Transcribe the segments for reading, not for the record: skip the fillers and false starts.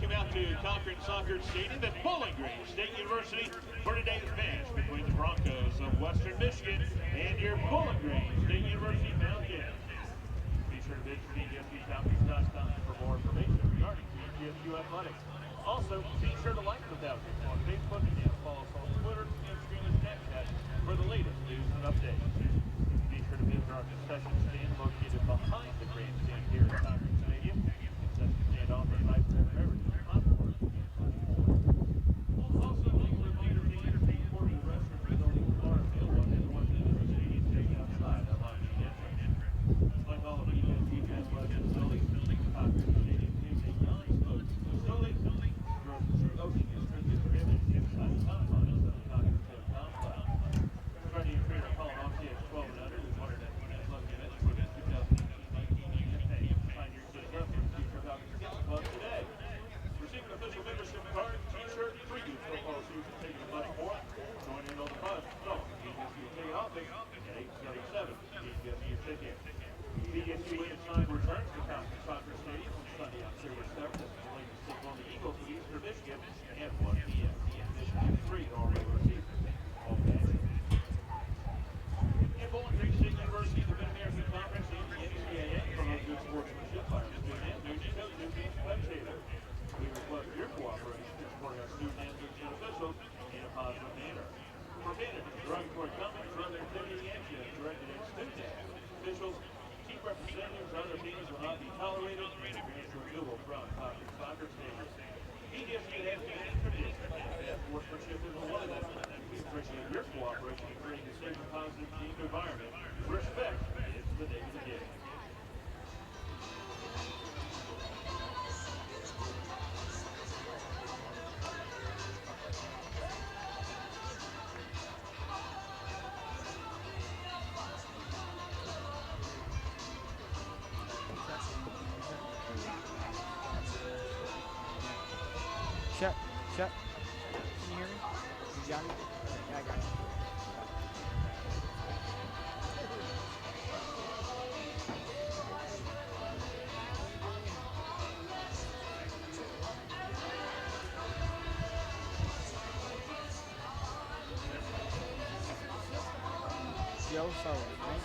Welcome out to Cochrane Stadium at Bowling Green State University for today's match between the Broncos of Western Michigan and your Bowling Green State University Mountaineers. Be sure to visit BGSU-TV for more information regarding BGSU athletics. Also, be sure to like the Falcons on Facebook and follow us on Twitter, Instagram, and Snapchat for the latest news and updates. Be sure to visit our concession stand located behind the grandstand here at Cochrane Stadium. Concession stand offers nice beverages, popcorn, and more. Also, we will entertain portable restrooms and buildings are available at the North End of the stadium just outside of our main entrance. Like all of BGSU athletic facilities, Cochrane Stadium is a non-smoking facility. Opening is strictly prohibited inside the confines of the Cochrane Stadium complex. Regarding your trainer calling off CX 12 and under, we wanted to love you events for the 2018-19 campaign. Find your kids up for the future Cochrane Skills Club today. Receive an official membership card, t-shirt, preview football season, taking a much more. Join in on the fun. So, BGSU office at 877 BGSU ticket. BGSU women's side returns to Cochrane Stadium on Sunday, October 7th. As the Lakers take on the Eagles of Eastern Michigan at 1 p.m. Michigan 3 all regular season. All matches. In Bowling Green State University, the Mid-American Conference and the NCAA promote good sportsmanship by our student athletes and coaches and spectators. We request your cooperation in supporting our student athletes and officials in a positive manner. Preventive, derogatory comments or other activity actions directed at student athletes, officials, team representatives, or other means will not be tolerated and grant removal from Cochrane Soccer Stadium. BGSU has been introduced, and sportsmanship is one of them. We appreciate your cooperation in creating a safe and positive team environment. Respect is the name of the game. Shut. Can you hear me? You got me? Yeah, I got you. Joe Sullivan, right?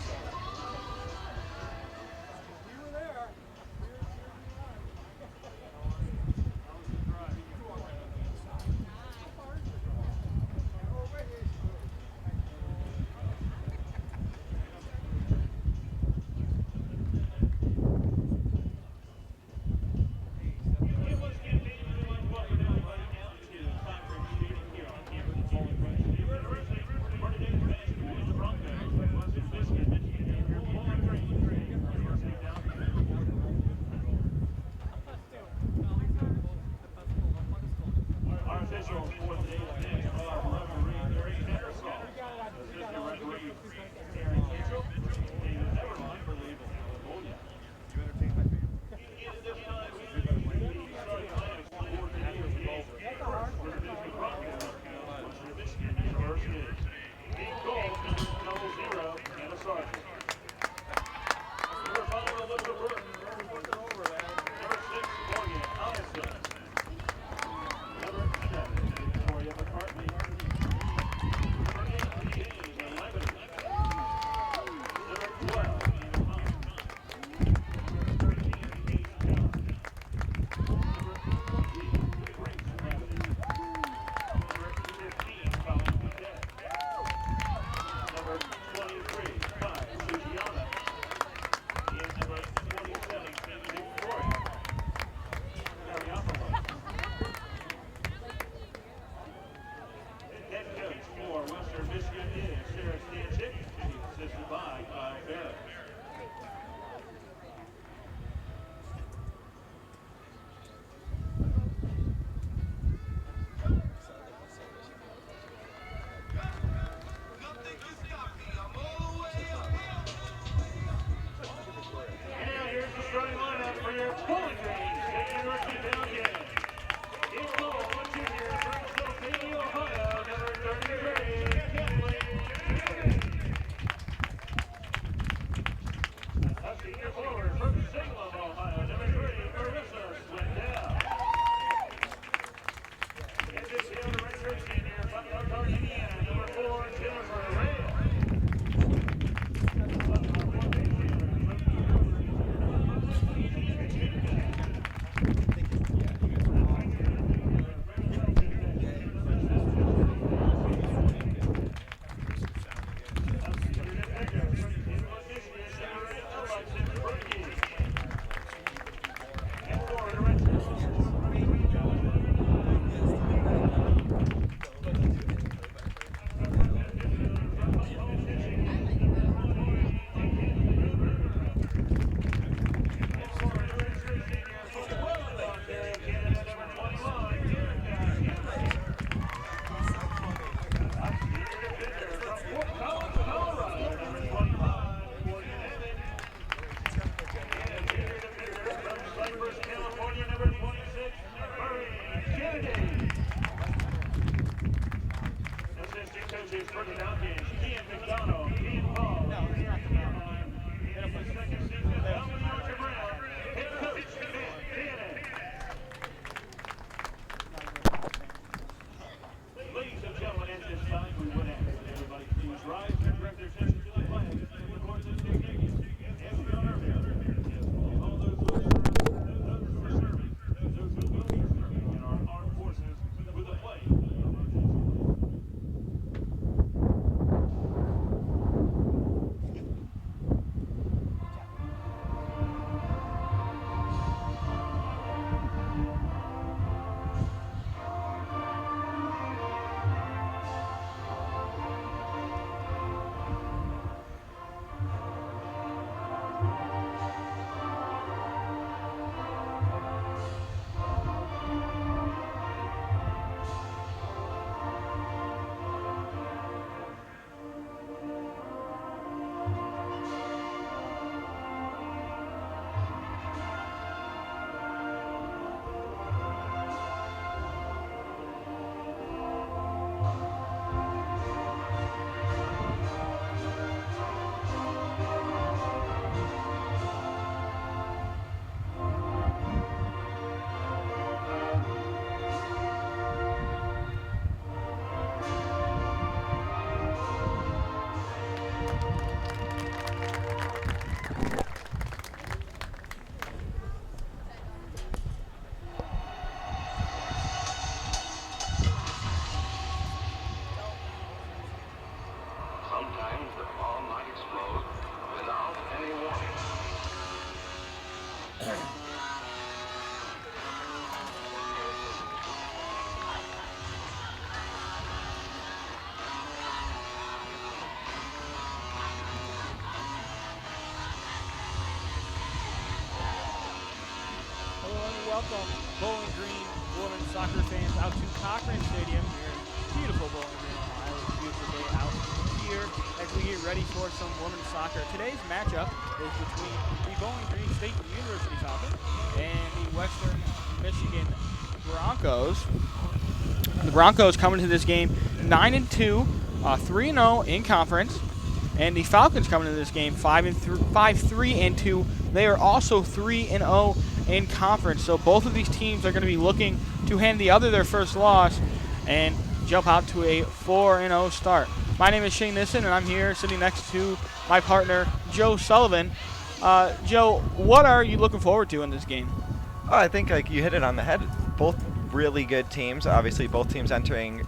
Broncos of Western Michigan switches for the Falcons. Ian McDonald, Ian Paul. No, it's not the Falcons. They don't play Second season, Alvin Georgia Brown. Head coach, Matt Cannon. Ladies and gentlemen, at this time, we would ask that everybody please rise and direct their attention to the flag in the course of the stadium. As we honor all those who are serving, those who are serving, those who will be serving in our armed forces with the flag. Sometimes the ball might explode without any warning. Hello and welcome, Bowling Green women's soccer fans, out to Cochrane Stadium here in beautiful Bowling Green, Ohio. It's a beautiful day out here as we get ready for some women's soccer. Today's matchup is between the Bowling Green State University Falcons and the Western Michigan Broncos. The Broncos coming to this game 9-2, 3-0 in conference. And the Falcons coming into this game 5-3-2. They are also 3-0 in conference. So both of these teams are going to be looking to hand the other their first loss and jump out to a 4-0 start. My name is Shane Nissen, and I'm here sitting next to my partner, Joe Sullivan. Joe, what are you looking forward to in this game? Oh, I think you hit it on the head. Both really good teams. Obviously, both teams entering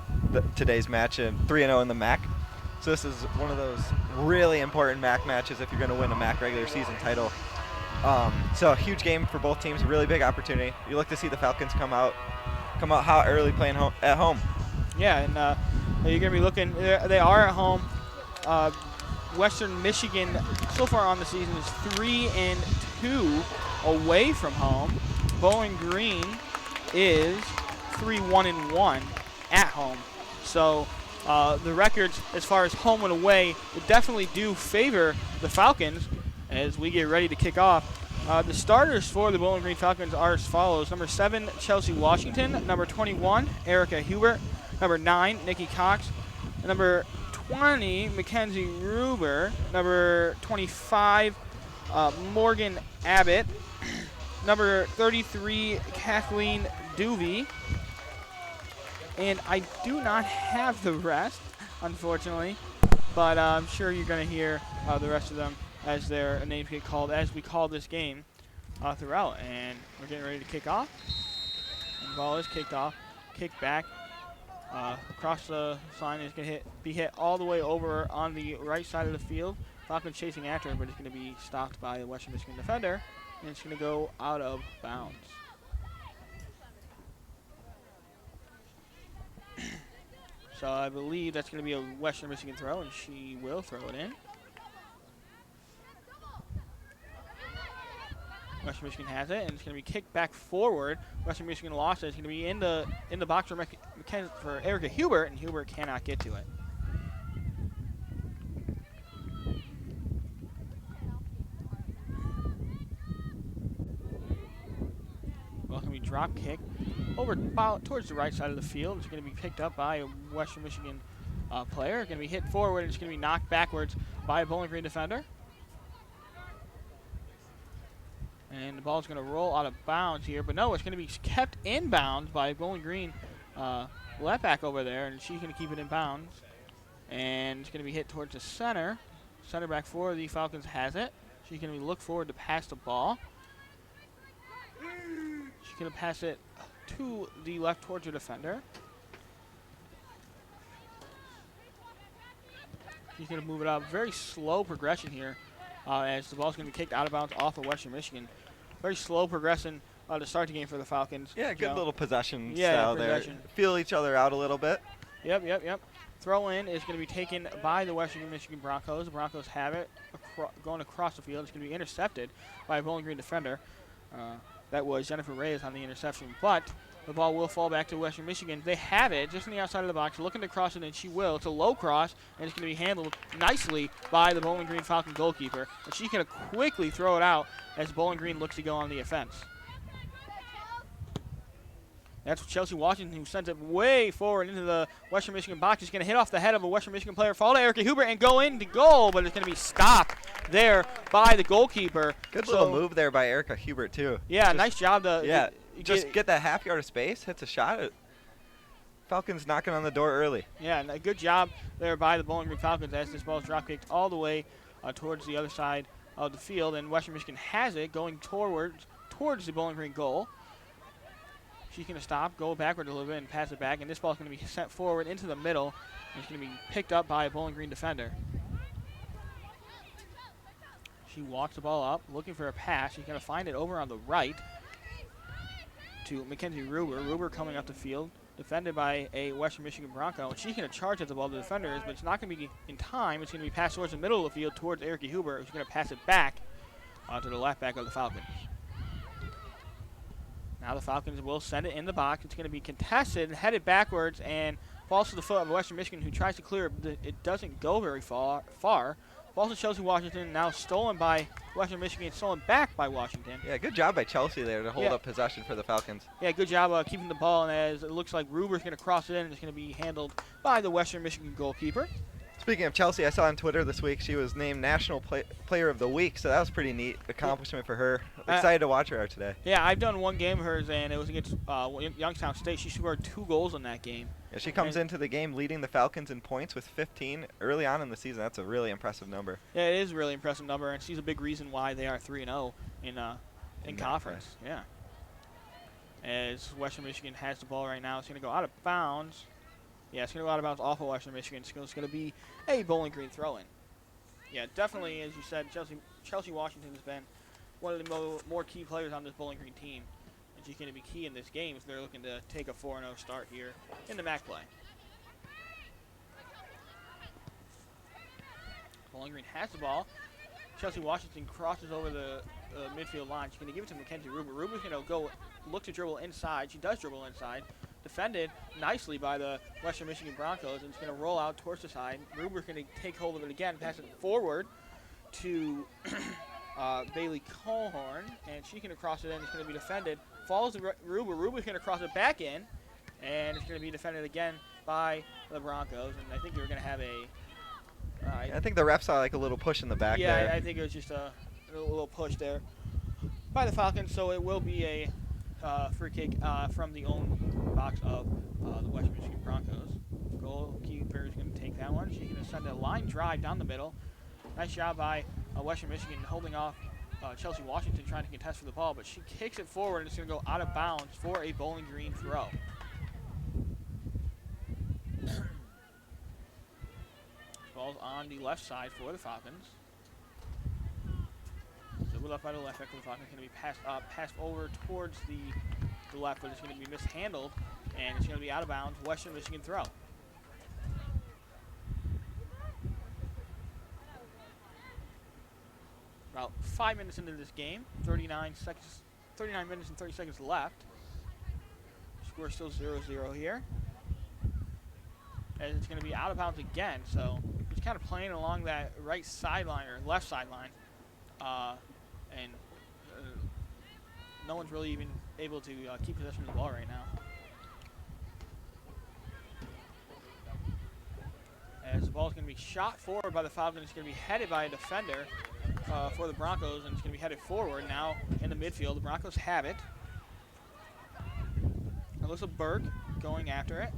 today's match 3-0 in the MAC. So this is one of those really important MAC matches if you're going to win a MAC regular season title. So a huge game for both teams, a really big opportunity. You look to see the Falcons come out hot early playing at home. Yeah, and you're going to be looking. They are at home. Western Michigan so far on the season is 3-2 away from home. Bowling Green is 3-1-1 at home. So the records as far as home and away would definitely do favor the Falcons as we get ready to kick off. The starters for the Bowling Green Falcons are as follows. Number 7, Chelsea Washington. Number 21, Erica Hubert. Number 9, Nikki Cox. Number 20, Mackenzie Ruber. Number 25, Morgan Abbott. Number 33, Kathleen Duvey. And I do not have the rest, unfortunately, but I'm sure you're going to hear the rest of them as their names get called as we call this game throughout. And we're getting ready to kick off. And the ball is kicked off, kicked back across the line. It's going to be hit all the way over on the right side of the field. Falcons chasing after it, but it's going to be stopped by the Western Michigan defender, and it's going to go out of bounds. So I believe that's going to be a Western Michigan throw, and she will throw it in. Western Michigan has it, and it's going to be kicked back forward. Western Michigan lost it. It's going to be in the box for Erica Hubert, and Hubert cannot get to it. Well, it's going to be drop kick over about towards the right side of the field. It's going to be picked up by a Western Michigan player. Going to be hit forward, and it's going to be knocked backwards by a Bowling Green defender. And the ball's going to roll out of bounds here, but no, it's going to be kept in bounds by Bowling Green left back over there, and she's going to keep it in bounds. And it's going to be hit towards the center. Center back for the Falcons has it. She's going to look forward to pass the ball. She's going to pass it to the left towards her defender. She's going to move it up. Very slow progression here as the ball's going to be kicked out of bounds off of Western Michigan. Very slow progression to start the game for the Falcons. Yeah, good little possession Yeah, style possession. there. Feel each other out a little bit. Yep. Throw in is going to be taken by the Western Michigan Broncos. The Broncos have it going across the field. It's going to be intercepted by a Bowling Green defender. That was Jennifer Reyes on the interception, but the ball will fall back to Western Michigan. They have it just on the outside of the box, looking to cross it, and she will. It's a low cross, and it's going to be handled nicely by the Bowling Green Falcon goalkeeper. And she's going to quickly throw it out as Bowling Green looks to go on the offense. That's Chelsea Washington, who sends it way forward into the Western Michigan box. It's going to hit off the head of a Western Michigan player, fall to Erica Huber, and go into goal, but it's going to be stopped there by the goalkeeper. Good little move there by Erica Hubert, too. Yeah, nice job to get that half yard of space, hits a shot. Falcons knocking on the door early. Yeah, and a good job there by the Bowling Green Falcons as this ball is drop kicked all the way towards the other side of the field, and Western Michigan has it going towards the Bowling Green goal. She's going to stop, go backward a little bit, and pass it back. And this ball is going to be sent forward into the middle. And it's going to be picked up by a Bowling Green defender. She walks the ball up, looking for a pass. She's going to find it over on the right to Mackenzie Ruber. Ruber coming up the field, defended by a Western Michigan Bronco. And she's going to charge at the ball. The defender is, but it's not going to be in time. It's going to be passed towards the middle of the field towards Erica Huber, who's going to pass it back to the left back of the Falcons. Now the Falcons will send it in the box. It's going to be contested, headed backwards, and falls to the foot of Western Michigan, who tries to clear it. It doesn't go very far. Falls to Chelsea Washington, now stolen by Western Michigan, stolen back by Washington. Yeah, good job by Chelsea there to hold up possession for the Falcons. Yeah, good job keeping the ball, and as it looks like Ruber's going to cross it in, it's going to be handled by the Western Michigan goalkeeper. Speaking of Chelsea, I saw on Twitter this week she was named National Player of the Week, so that was a pretty neat accomplishment for her. Excited to watch her out today. Yeah, I've done one game of hers, and it was against Youngstown State. She scored 2 goals in that game. Yeah, she comes into the game leading the Falcons in points with 15 early on in the season. That's a really impressive number. Yeah, it is a really impressive number, and she's a big reason why they are 3-0 in conference. Yeah. As Western Michigan has the ball right now, it's going to go out of bounds. Yeah, it's going to go out of bounds off of Western Michigan. It's going to be a Bowling Green throw-in. Yeah, definitely, as you said, Chelsea Washington has been one of the more key players on this Bowling Green team. And she's going to be key in this game if they're looking to take a 4-0 start here in the MAC play. Bowling Green has the ball. Chelsea Washington crosses over the midfield line. She's going to give it to Mackenzie Ruber. Ruber's going to go look to dribble inside. She does dribble inside. Defended nicely by the Western Michigan Broncos, and it's going to roll out towards the side. Ruber's going to take hold of it again, pass it forward to Bailey Colhorn, and she's going to cross it in. It's going to be defended. Falls to Ruber. Ruber's going to cross it back in, and it's going to be defended again by the Broncos. And I think you're going to have I think the refs saw like a little push in the back there. Yeah, I think it was just a little push there by the Falcons, so it will be a free kick from the own box of the Western Michigan Broncos. Goalkeeper is going to take that one. She's going to send a line drive down the middle. Nice job by Western Michigan holding off Chelsea Washington trying to contest for the ball, but she kicks it forward and it's going to go out of bounds for a Bowling Green throw. Ball's on the left side for the Falcons. So left by the left back of the Falcons, going to be passed over towards the left, but it's going to be mishandled, and it's going to be out of bounds. Western Michigan throw. About 5 minutes into this game, 39 minutes and 30 seconds left. Score still 0-0 here. And it's going to be out of bounds again, so he's kind of playing along that right sideline or left sideline. And no one's really even able to keep possession of the ball right now. ball is going to be shot forward by the Falcons. It's going to be headed by a defender for the Broncos, and it's going to be headed forward now in the midfield. The Broncos have it. Alyssa Berg going after it.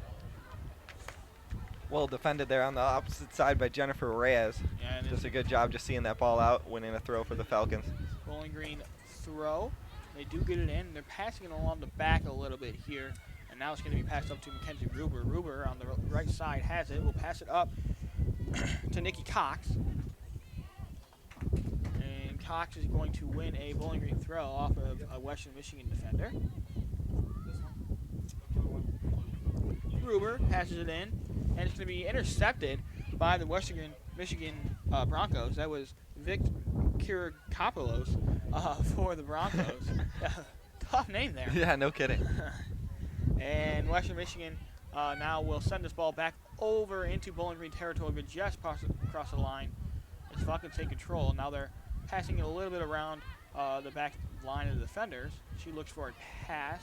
Well defended there on the opposite side by Jennifer Reyes. Yeah, Just a good job just seeing that ball out, winning a throw for the Falcons. Bowling Green throw. They do get it in. They're passing it along the back a little bit here. And now it's going to be passed up to Mackenzie Ruber. Ruber on the right side has it. We'll pass it up to Nikki Cox. And Cox is going to win a Bowling Green throw off of a Western Michigan defender. Ruber passes it in, and it's going to be intercepted by the Western Michigan Broncos. That was Vic Kirikopoulos for the Broncos. Tough name there. Yeah, no kidding. And Western Michigan now will send this ball back over into Bowling Green territory, but just across the line. As Falcons take control. Now they're passing it a little bit around the back line of the defenders. She looks for a pass.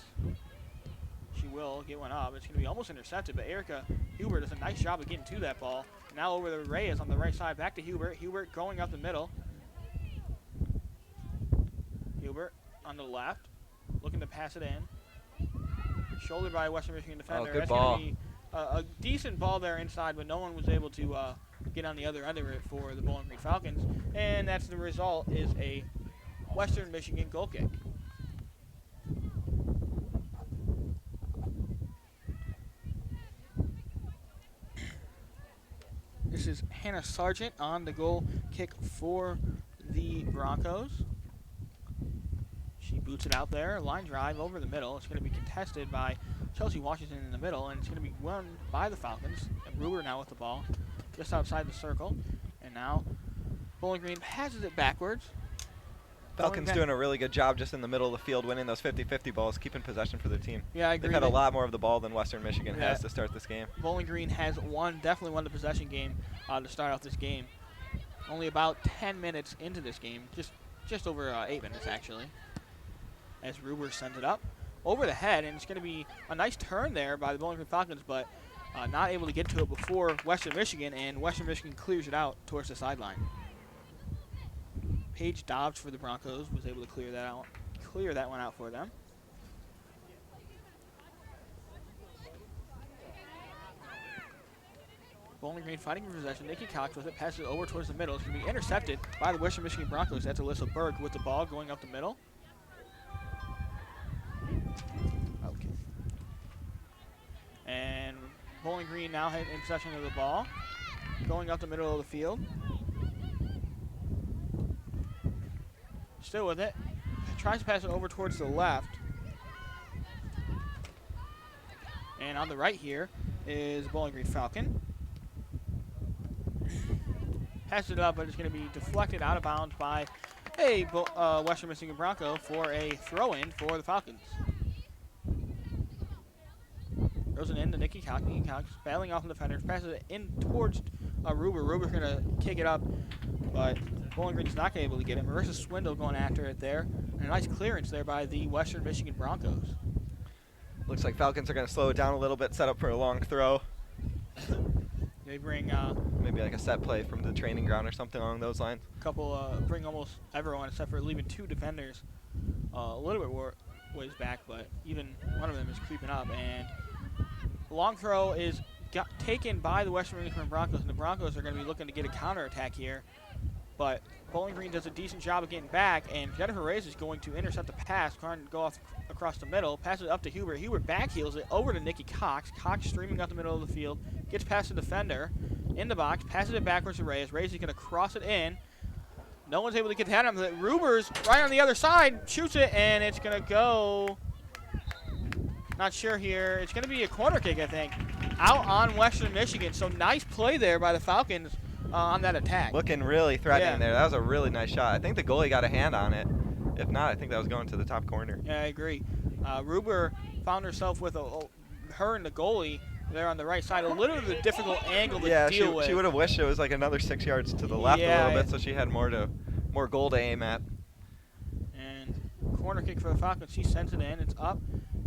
She will get one up. It's going to be almost intercepted, but Erica Hubert does a nice job of getting to that ball. Now over to Reyes on the right side, back to Hubert. Hubert going up the middle. Hubert on the left, looking to pass it in. Shouldered by a Western Michigan defender. Oh, good That's ball. Gonna be a decent ball there inside, but no one was able to get on the other end of it for the Bowling Green Falcons. And that's the result, is a Western Michigan goal kick. This is Hannah Sargent on the goal kick for the Broncos. She boots it out there, line drive over the middle. It's going to be contested by Chelsea Washington in the middle, and it's going to be won by the Falcons. And Ruber now with the ball, just outside the circle. And now Bowling Green passes it backwards. Falcons doing a really good job just in the middle of the field, winning those 50-50 balls, keeping possession for their team. Yeah, I agree. They've had a lot more of the ball than Western Michigan has to start this game. Bowling Green has definitely won the possession game to start off this game. Only about 10 minutes into this game, just over 8 minutes actually. As Ruber sends it up over the head, and it's going to be a nice turn there by the Bowling Green Falcons, but not able to get to it before Western Michigan, and Western Michigan clears it out towards the sideline. Paige Dobbs for the Broncos was able to clear that one out for them. Bowling Green fighting for possession. Nikki Cox with it, passes it over towards the middle. It's going to be intercepted by the Western Michigan Broncos. That's Alyssa Berg with the ball going up the middle. Okay. And Bowling Green now in possession of the ball, going up the middle of the field. Still with it. Tries to pass it over towards the left. And on the right here is Bowling Green Falcon. Passes it up, but it's going to be deflected out of bounds by a Western Michigan Bronco for a throw-in for the Falcons. Throws it in to Nikki Cox. Nikki Cox battling off the defenders. Passes it in towards Ruber. Ruber's going to kick it up, but Bowling Green's not able to get it. Marissa Swindle going after it there. And a nice clearance there by the Western Michigan Broncos. Looks like Falcons are going to slow it down a little bit, set up for a long throw. They bring maybe like a set play from the training ground or something along those lines. bring almost everyone except for leaving two defenders a little bit ways back, but even one of them is creeping up. And the long throw is taken by the Western Michigan Broncos, and the Broncos are going to be looking to get a counterattack here. But Bowling Green does a decent job of getting back, and Jennifer Reyes is going to intercept the pass, trying to go off across the middle, passes it up to Hubert. Hubert backheels it over to Nikki Cox. Cox streaming up the middle of the field, gets past the defender in the box, passes it backwards to Reyes. Reyes is going to cross it in. No one's able to get that on him. Ruber's right on the other side, shoots it, and it's going to go, not sure here. It's going to be a corner kick, I think, out on Western Michigan. So nice play there by the Falcons on that attack. Looking really threatening there. That was a really nice shot. I think the goalie got a hand on it. If not, I think that was going to the top corner. Yeah, I agree. Ruber found herself with her and the goalie there on the right side. A little bit of a difficult angle to deal with. She would have wished it was like another 6 yards to the left a little bit, so she had more goal to aim at. And corner kick for the Falcons. She sends it in. It's up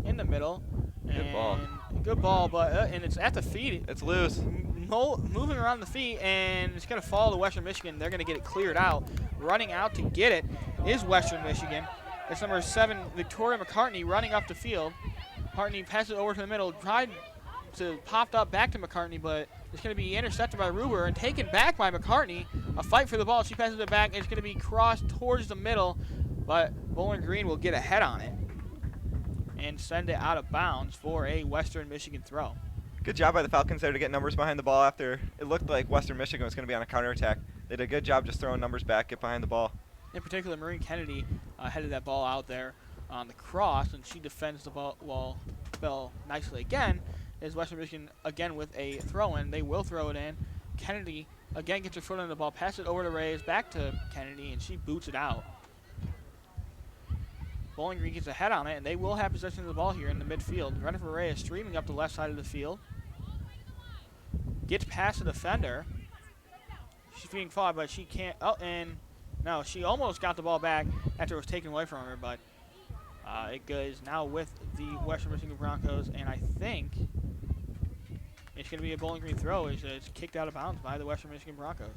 in the middle. Good ball. Good ball, but and it's at the feet. It's loose. moving around the feet, and it's going to fall to Western Michigan. They're going to get it cleared out. Running out to get it is Western Michigan. It's number 7, Victoria McCartney, running up the field. McCartney passes it over to the middle, tried to pop up back to McCartney, but it's going to be intercepted by Ruber and taken back by McCartney. A fight for the ball. She passes it back, and it's going to be crossed towards the middle, but Bowling Green will get ahead on it and send it out of bounds for a Western Michigan throw. Good job by the Falcons there to get numbers behind the ball after it looked like Western Michigan was going to be on a counterattack. They did a good job just throwing numbers back, get behind the ball. In particular, Maureen Kennedy headed that ball out there on the cross, and she defends the ball nicely again. Is Western Michigan again with a throw-in. They will throw it in. Kennedy again gets her foot on the ball, passes it over to Reyes, back to Kennedy, and she boots it out. Bowling Green gets ahead on it, and they will have possession of the ball here in the midfield. Jennifer Reyes streaming up the left side of the field. Gets past the defender. She's being fought, but she can't. Oh, and no, she almost got the ball back after it was taken away from her, but it goes now with the Western Michigan Broncos, and I think it's going to be a Bowling Green throw. It's kicked out of bounds by the Western Michigan Broncos.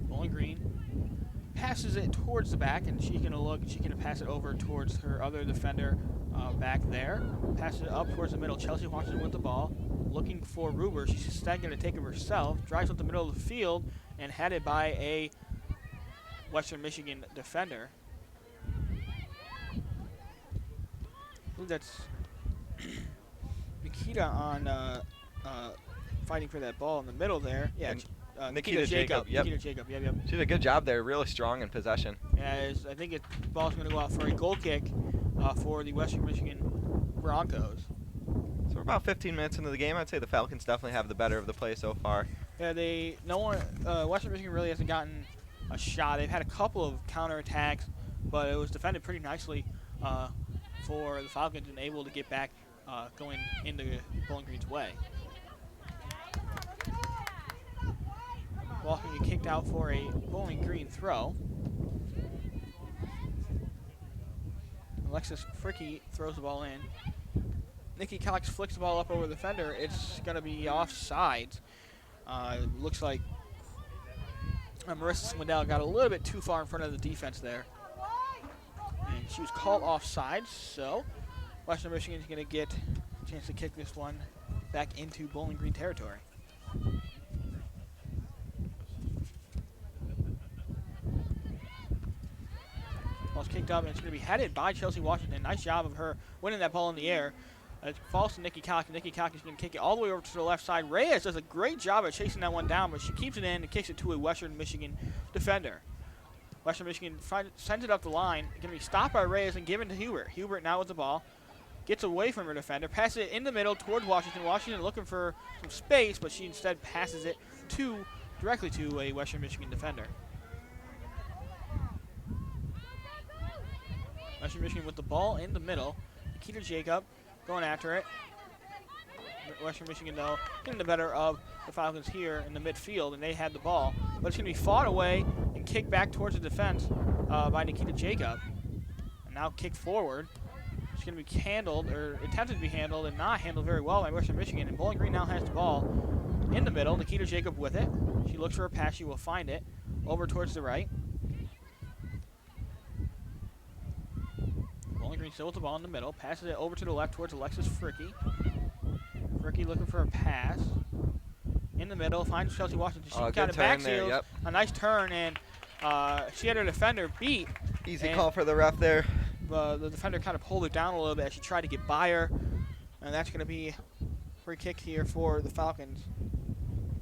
Bowling Green passes it towards the back, and she's going to look. She's going to pass it over towards her other defender back there. Passes it up towards the middle. Chelsea Washington with the ball, looking for Ruber. She's instead going to take it herself. Drives up the middle of the field and headed by a Western Michigan defender. I believe that's Nikita on fighting for that ball in the middle there. Yeah. Nikita Jacob. Yep. Nikita Jacob. Yep. She did a good job there, really strong in possession. Yeah, I think the ball's going to go out for a goal kick for the Western Michigan Broncos. So we're about 15 minutes into the game. I'd say the Falcons definitely have the better of the play so far. Yeah, Western Michigan really hasn't gotten a shot. They've had a couple of counterattacks, but it was defended pretty nicely for the Falcons and able to get back going into Bowling Green's way. Ball's going to be kicked out for a Bowling Green throw. Alexis Fricky throws the ball in. Nikki Cox flicks the ball up over the defender. It's going to be offsides. Looks like Marissa Swindell got a little bit too far in front of the defense there. And she was called offsides, so Western Michigan's going to get a chance to kick this one back into Bowling Green territory. Ball's kicked up, and it's going to be headed by Chelsea Washington. Nice job of her winning that ball in the air. It falls to Nikki Cox. Nikki Cox is going to kick it all the way over to the left side. Reyes does a great job of chasing that one down, but she keeps it in and kicks it to a Western Michigan defender. Western Michigan sends it up the line. It's going to be stopped by Reyes and given to Hubert. Hubert now with the ball. Gets away from her defender. Passes it in the middle towards Washington. Washington looking for some space, but she instead passes it directly to a Western Michigan defender. Western Michigan with the ball in the middle. Nikita Jacob going after it. Western Michigan, though, getting the better of the Falcons here in the midfield, and they had the ball. But it's going to be fought away and kicked back towards the defense by Nikita Jacob. And now kicked forward. It's going to be handled, or attempted to be handled, and not handled very well by Western Michigan. And Bowling Green now has the ball in the middle. Nikita Jacob with it. She looks for a pass. She will find it over towards the right. Bowling Green still with the ball in the middle. Passes it over to the left towards Alexis Fricky. Fricky looking for a pass. In the middle, finds Chelsea Washington. She got it back seals. Yep. A nice turn, and she had her defender beat. Easy call for the ref there. The defender kind of pulled her down a little bit as she tried to get by her. And that's going to be a free kick here for the Falcons.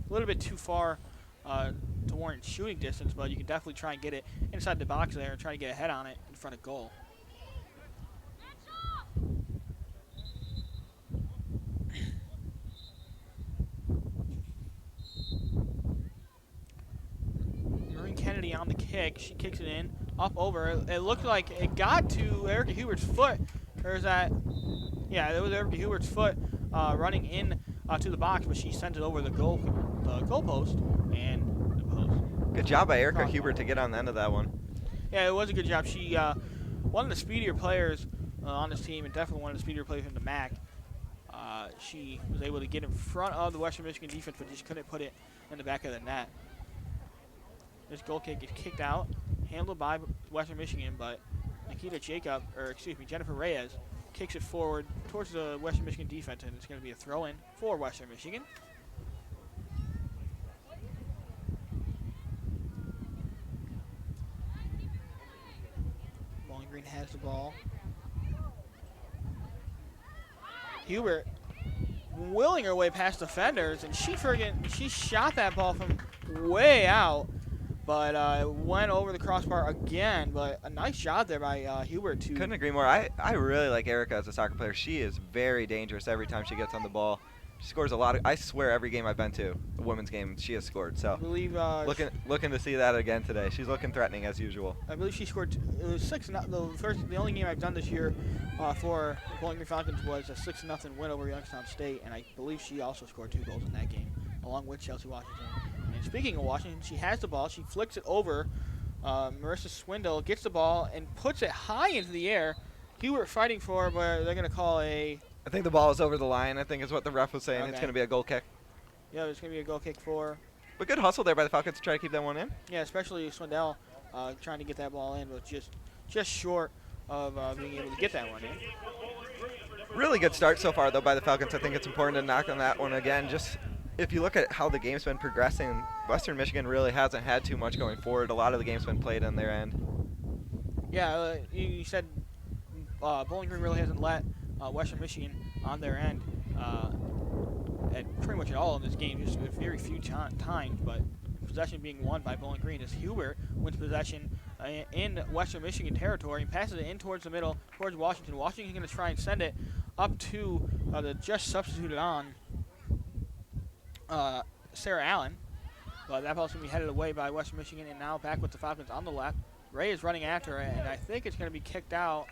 A little bit too far to warrant shooting distance, but you can definitely try and get it inside the box there and try to get a head on it in front of goal. Kennedy on the kick. She kicks it in, up over. It looked like it got to Erica Hubert's foot. Or is that? Yeah, it was Erica Hubert's foot running in to the box, but she sent it over the goal post and the post. Good job by Erica Hubert to get on the end of that one. Yeah, it was a good job. She one of the speedier players on this team, and definitely one of the speedier players in the MAC. she was able to get in front of the Western Michigan defense, but just couldn't put it in the back of the net. This goal kick is kicked out, handled by Western Michigan, but Jennifer Reyes kicks it forward towards the Western Michigan defense, and it's going to be a throw-in for Western Michigan. Bowling Green has the ball. Hubert willing her way past defenders, and she shot that ball from way out, but went over the crossbar again. But a nice job there by Hubert. Couldn't agree more. I really like Erica as a soccer player. She is very dangerous every time she gets on the ball. She scores a lot. I swear every game I've been to, a women's game, she has scored. So I believe looking to see that again today. She's looking threatening as usual. I believe she scored. It was 6-0. The only game I've done this year for the Bowling Green Falcons was a 6-0 win over Youngstown State, and I believe she also scored 2 goals in that game, along with Chelsea Washington. And speaking of Washington, she has the ball. She flicks it over. Marissa Swindle gets the ball and puts it high into the air. Hubert fighting for it, but they're going to call a. I think the ball is over the line, I think is what the ref was saying. Okay. It's going to be a goal kick. Yeah, it's going to be a goal kick for. But good hustle there by the Falcons to try to keep that one in. Yeah, especially Swindell trying to get that ball in, but just short of being able to get that one in. Really good start so far, though, by the Falcons. I think it's important to knock on that one again. Just if you look at how the game's been progressing, Western Michigan really hasn't had too much going forward. A lot of the game's been played on their end. Yeah, you said Bowling Green really hasn't let Western Michigan on their end at pretty much at all in this game, just very few times, but possession being won by Bowling Green as Hubert wins possession in Western Michigan territory and passes it in towards the middle, towards Washington. Washington's going to try and send it up to the just substituted on Sarah Allen, but that ball's going to be headed away by Western Michigan, and now back with the Falcons on the left. Ray is running after it, and I think it's going to be kicked out.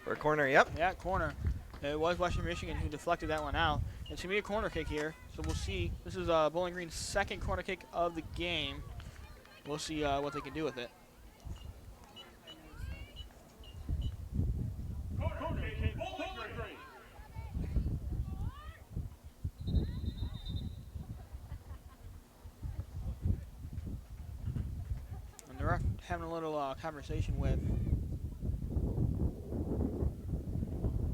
For a corner, yep. Yeah, corner. It was Western Michigan who deflected that one out. It's going to be a corner kick here, so we'll see. This is Bowling Green's second corner kick of the game. We'll see what they can do with it. Corner kick, Bowling Green. And the ref having a little conversation with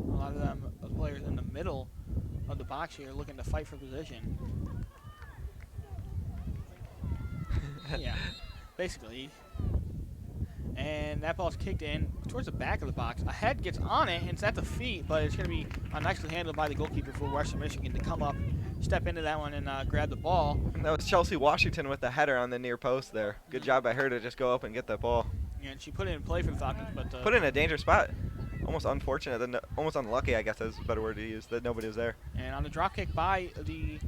a lot of them players in the middle of the box here looking to fight for position. Yeah, basically. And that ball's kicked in towards the back of the box. A head gets on it, and it's at the feet, but it's going to be nicely handled by the goalkeeper for Western Michigan to come up, step into that one, and grab the ball. And that was Chelsea Washington with the header on the near post there. Good job by her to just go up and get that ball. Yeah, and she put it in play for the Falcons, but put it in a dangerous spot. Almost unfortunate, almost unlucky, I guess is a better word to use, that nobody was there. And on the drop kick by the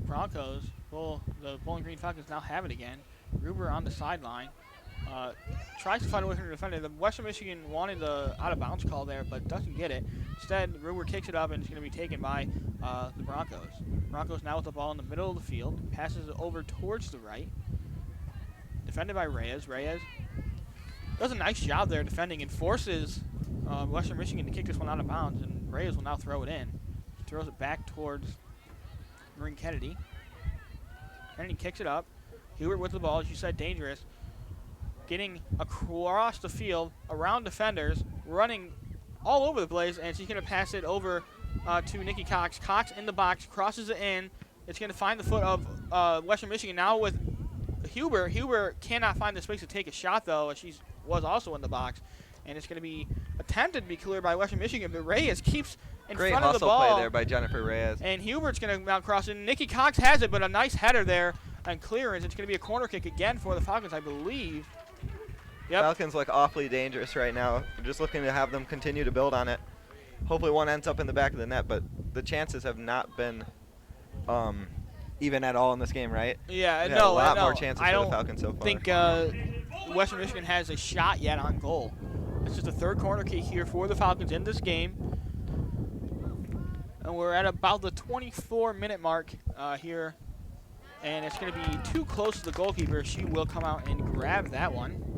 Broncos, the Bowling Green Falcons now have it again. Gruber on the sideline. Tries to find away from the defender. The Western Michigan wanted the out-of-bounds call there, but doesn't get it. Instead, Gruber kicks it up, and it's going to be taken by the Broncos. Broncos now with the ball in the middle of the field. Passes it over towards the right. Defended by Reyes. Reyes does a nice job there defending and forces Western Michigan to kick this one out of bounds, and Reyes will now throw it in. Throws it back towards Maureen Kennedy. Kennedy kicks it up. Hubert with the ball, as you said, dangerous. Getting across the field, around defenders, running all over the place, and she's going to pass it over to Nikki Cox. Cox in the box, crosses it in. It's going to find the foot of Western Michigan now with Hubert. Hubert cannot find the space to take a shot, though, as she was also in the box. And it's going to be attempted to be cleared by Western Michigan, but Reyes keeps in Great front of the hustle ball. play there by Jennifer Reyes. And Hubert's going to now cross it. Nikki Cox has it, but a nice header there and clearance. It's going to be a corner kick again for the Falcons, I believe. Yep. Falcons look awfully dangerous right now. We're just looking to have them continue to build on it. Hopefully one ends up in the back of the net, but the chances have not been even at all in this game, right? Yeah, We've had no, a lot no. more chances I for don't the Falcons so far. think Western Michigan has a shot yet on goal. This is the third corner kick here for the Falcons in this game. And we're at about the 24-minute mark here. And it's going to be too close to the goalkeeper. She will come out and grab that one.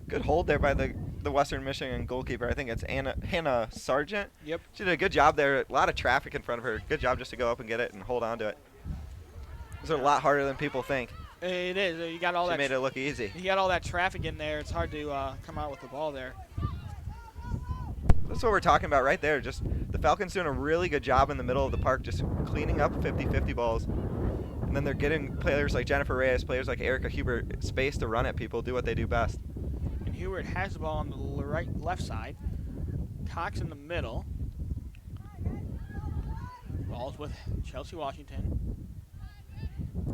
Good hold there by the the Western Michigan goalkeeper. I think it's Hannah Sargent. Yep. She did a good job there. A lot of traffic in front of her. Good job just to go up and get it and hold on to it. These are a lot harder than people think. It is. You got all She that. made it look easy. You got all that traffic in there. It's hard to come out with the ball there. That's what we're talking about right there. Just the Falcons doing a really good job in the middle of the park, just cleaning up 50-50 balls. And then they're getting players like Jennifer Reyes, players like Erica Hubert space to run at people, do what they do best. And Hubert has the ball on the left side. Cox in the middle. Ball's with Chelsea Washington.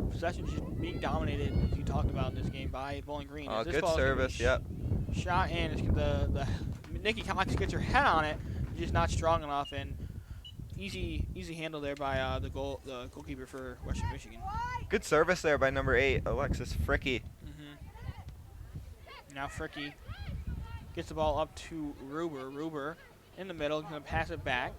Possession just being dominated, as you talked about in this game, by Bowling Green. Oh, As this good ball is service, yep. Shot in. It's the Nikki Cox gets her head on it, just not strong enough, and easy handle there by the goalkeeper for Western Michigan. Good service there by number 8, Alexis Fricky. Now Fricky gets the ball up to Ruber. Ruber in the middle, going to pass it back.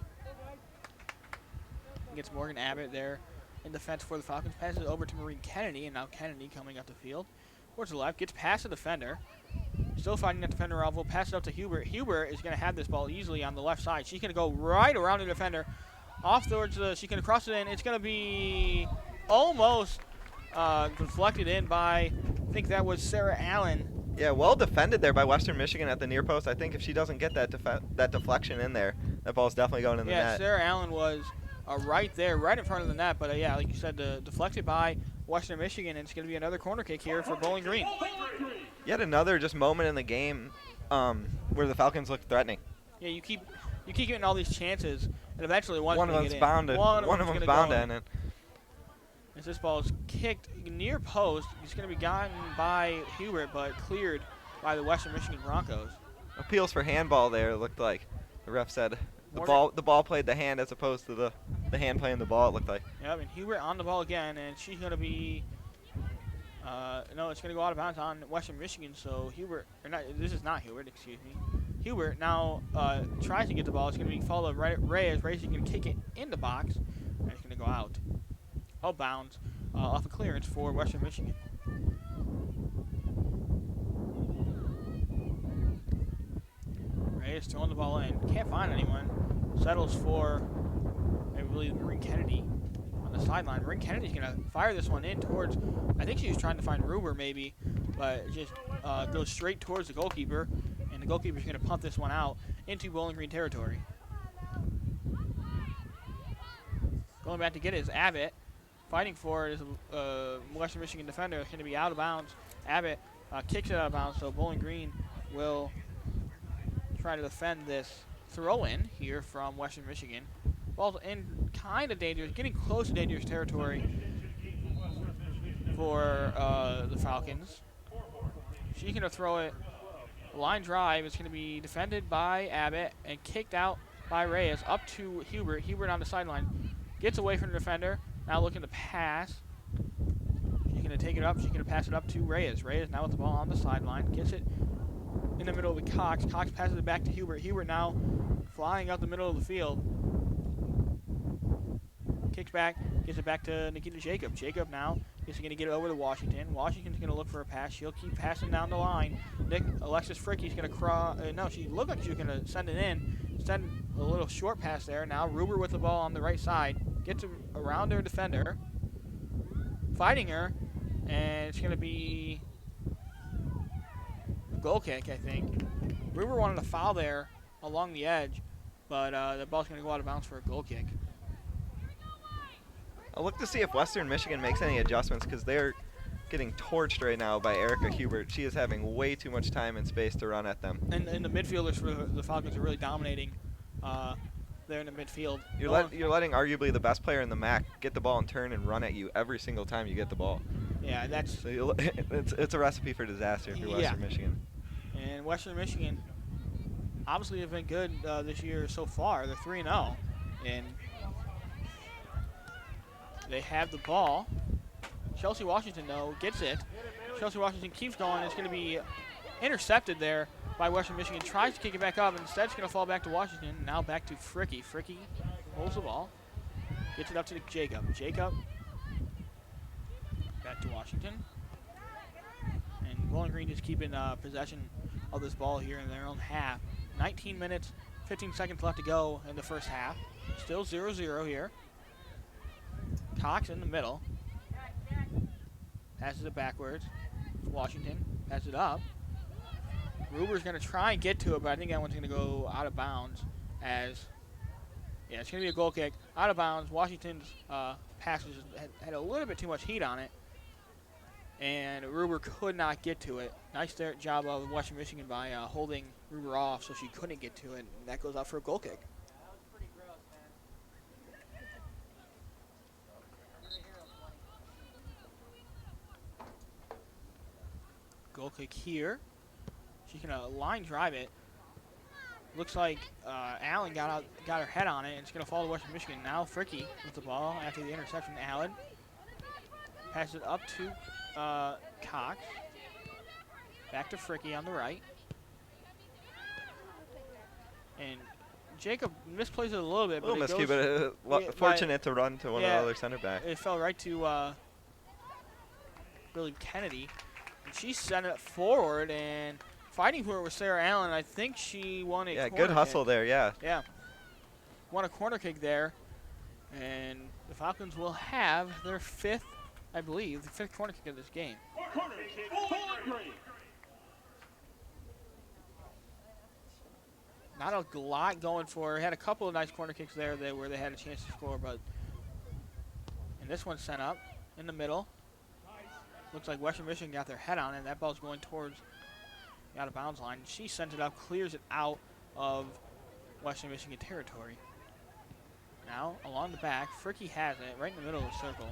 Gets Morgan Abbott there in defense for the Falcons. Passes it over to Maureen Kennedy, and now Kennedy coming up the field. Towards the left, gets past the defender. Still fighting that defender off. We'll pass it up to Hubert. Hubert is going to have this ball easily on the left side. She's going to go right around the defender. Off towards the, she can cross it in. It's going to be almost deflected in by, I think that was Sarah Allen. Yeah, well defended there by Western Michigan at the near post. I think if she doesn't get that that deflection in there, that ball's definitely going in the net. Yeah, Sarah Allen was right there, right in front of the net. But yeah, like you said, deflected by Western Michigan, and it's going to be another corner kick here for Bowling Green. Yet another just moment in the game where the Falcons look threatening. Yeah, you keep getting all these chances, and eventually one of them's bound to end it. As this ball is kicked near post, it's going to be gotten by Hubert, but cleared by the Western Michigan Broncos. Appeals for handball there. It looked like the ref said the ball played the hand as opposed to the hand playing the ball. It looked like. Yep, and Hubert on the ball again, and she's going to be. No, it's going to go out of bounds on Western Michigan. So Hubert, or not, this is not Hubert. Excuse me. Hubert now tries to get the ball. It's going to be followed by Reyes. Reyes is going to kick it in the box, and it's going to go out. Out of bounds off a clearance for Western Michigan. Reyes throwing the ball in. Can't find anyone. Settles for, I believe, Maureen Kennedy on the sideline. Maureen Kennedy's going to fire this one in towards, I think she was trying to find Ruber maybe, but it just goes straight towards the goalkeeper, and the goalkeeper's going to punt this one out into Bowling Green territory. Going back to get it is Abbott. Fighting for it is a Western Michigan defender. It's going to be out of bounds. Abbott kicks it out of bounds, so Bowling Green will try to defend this throw-in here from Western Michigan. Ball's in kind of dangerous, getting close to dangerous territory for the Falcons. She's going to throw it. Line drive. It's going to be defended by Abbott and kicked out by Reyes up to Hubert. Hubert on the sideline. Gets away from the defender. Now looking to pass. She's going to take it up. She's going to pass it up to Reyes. Reyes now with the ball on the sideline. Gets it in the middle of the Cox. Cox passes it back to Hubert. Hubert now flying out the middle of the field. Kicks back. Gets it back to Nikita Jacob. Jacob now is going to get it over to Washington. Washington's going to look for a pass. She'll keep passing down the line. Alexis Fricky's going to cross. No, she looked like she was going to send it in. Send a little short pass there. Now Ruber with the ball on the right side. Gets around her defender. Fighting her. And it's going to be a goal kick, I think. Ruber wanted to foul there along the edge. But the ball's going to go out of bounds for a goal kick. I'll look to see if Western Michigan makes any adjustments because they're getting torched right now by Erica Hubert. She is having way too much time and space to run at them. And the midfielders for the Falcons are really dominating there in the midfield. You're letting arguably the best player in the MAC get the ball and turn and run at you every single time you get the ball. Yeah, that's... So it's a recipe for disaster if you're Western Michigan. And Western Michigan obviously have been good this year so far. They're 3-0. And they have the ball. Chelsea Washington, though, gets it. Chelsea Washington keeps going. It's going to be intercepted there by Western Michigan. Tries to kick it back up, and instead it's going to fall back to Washington. Now back to Fricky. Fricky holds the ball. Gets it up to Jacob. Jacob back to Washington. And Bowling Green just keeping possession of this ball here in their own half. 19 minutes, 15 seconds left to go in the first half. Still 0-0 here. Cox in the middle. Passes it backwards. Washington passes it up. Ruber's going to try and get to it, but I think that one's going to go out of bounds as, yeah, it's going to be a goal kick. Out of bounds. Washington's passes had a little bit too much heat on it, and Ruber could not get to it. Nice job of Western Michigan by holding Ruber off so she couldn't get to it, and that goes out for a goal kick. Goal kick here. She's going to line drive it. Looks like Allen got her head on it, and it's going to fall to Western Michigan. Now Fricky with the ball after the interception. Allen passes it up to Cox. Back to Fricky on the right. And Jacob misplays it a little bit. A little miscue, but fortunate to run to one of the other center backs. It fell right to Billy Kennedy. And she sent it forward and fighting for it with Sarah Allen. I think she won a corner good hustle kick. there, yeah. Yeah. Won a corner kick there. And the Falcons will have their fifth, I believe, the fifth corner kick of this game. Corner kick, Bowling Green. Not a lot going for her. Had a couple of nice corner kicks there where they had a chance to score, but and this one's sent up in the middle. Looks like Western Michigan got their head on it. That ball's going towards the out of bounds line. She sent it up, clears it out of Western Michigan territory. Now along the back, Fricky has it right in the middle of the circle,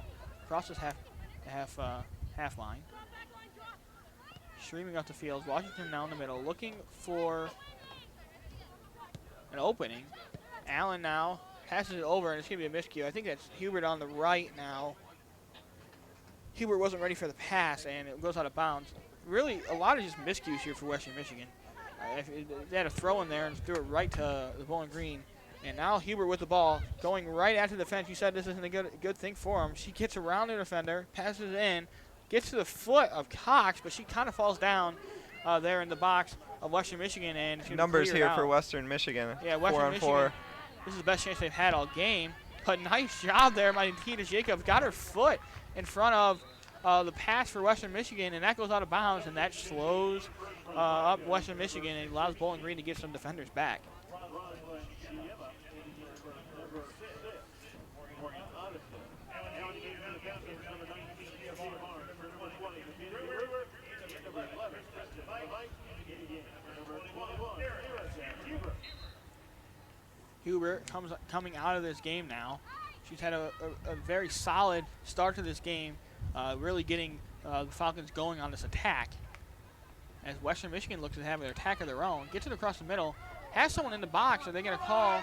crosses half line. Streaming up the field. Washington now in the middle, looking for an opening. Allen now passes it over, and it's going to be a miscue. I think that's Hubert on the right now. Hubert wasn't ready for the pass, and it goes out of bounds. Really, a lot of just miscues here for Western Michigan. They had a throw in there and threw it right to the Bowling Green. And now Hubert with the ball, going right after the defense. You said this isn't a good thing for him. She gets around the defender, passes it in, gets to the foot of Cox, but she kind of falls down there in the box of Western Michigan. And numbers here for Western Michigan. Yeah, Western Michigan. 4-on-4. This is the best chance they've had all game. But nice job there by Tina Jacobs. Got her foot in front of the pass for Western Michigan, and that goes out of bounds, and that slows up Western Michigan and allows Bowling Green to get some defenders back. Hubert coming out of this game now. She's had a very solid start to this game, really getting the Falcons going on this attack. As Western Michigan looks to have an attack of their own, gets it across the middle, has someone in the box. Are they going to call?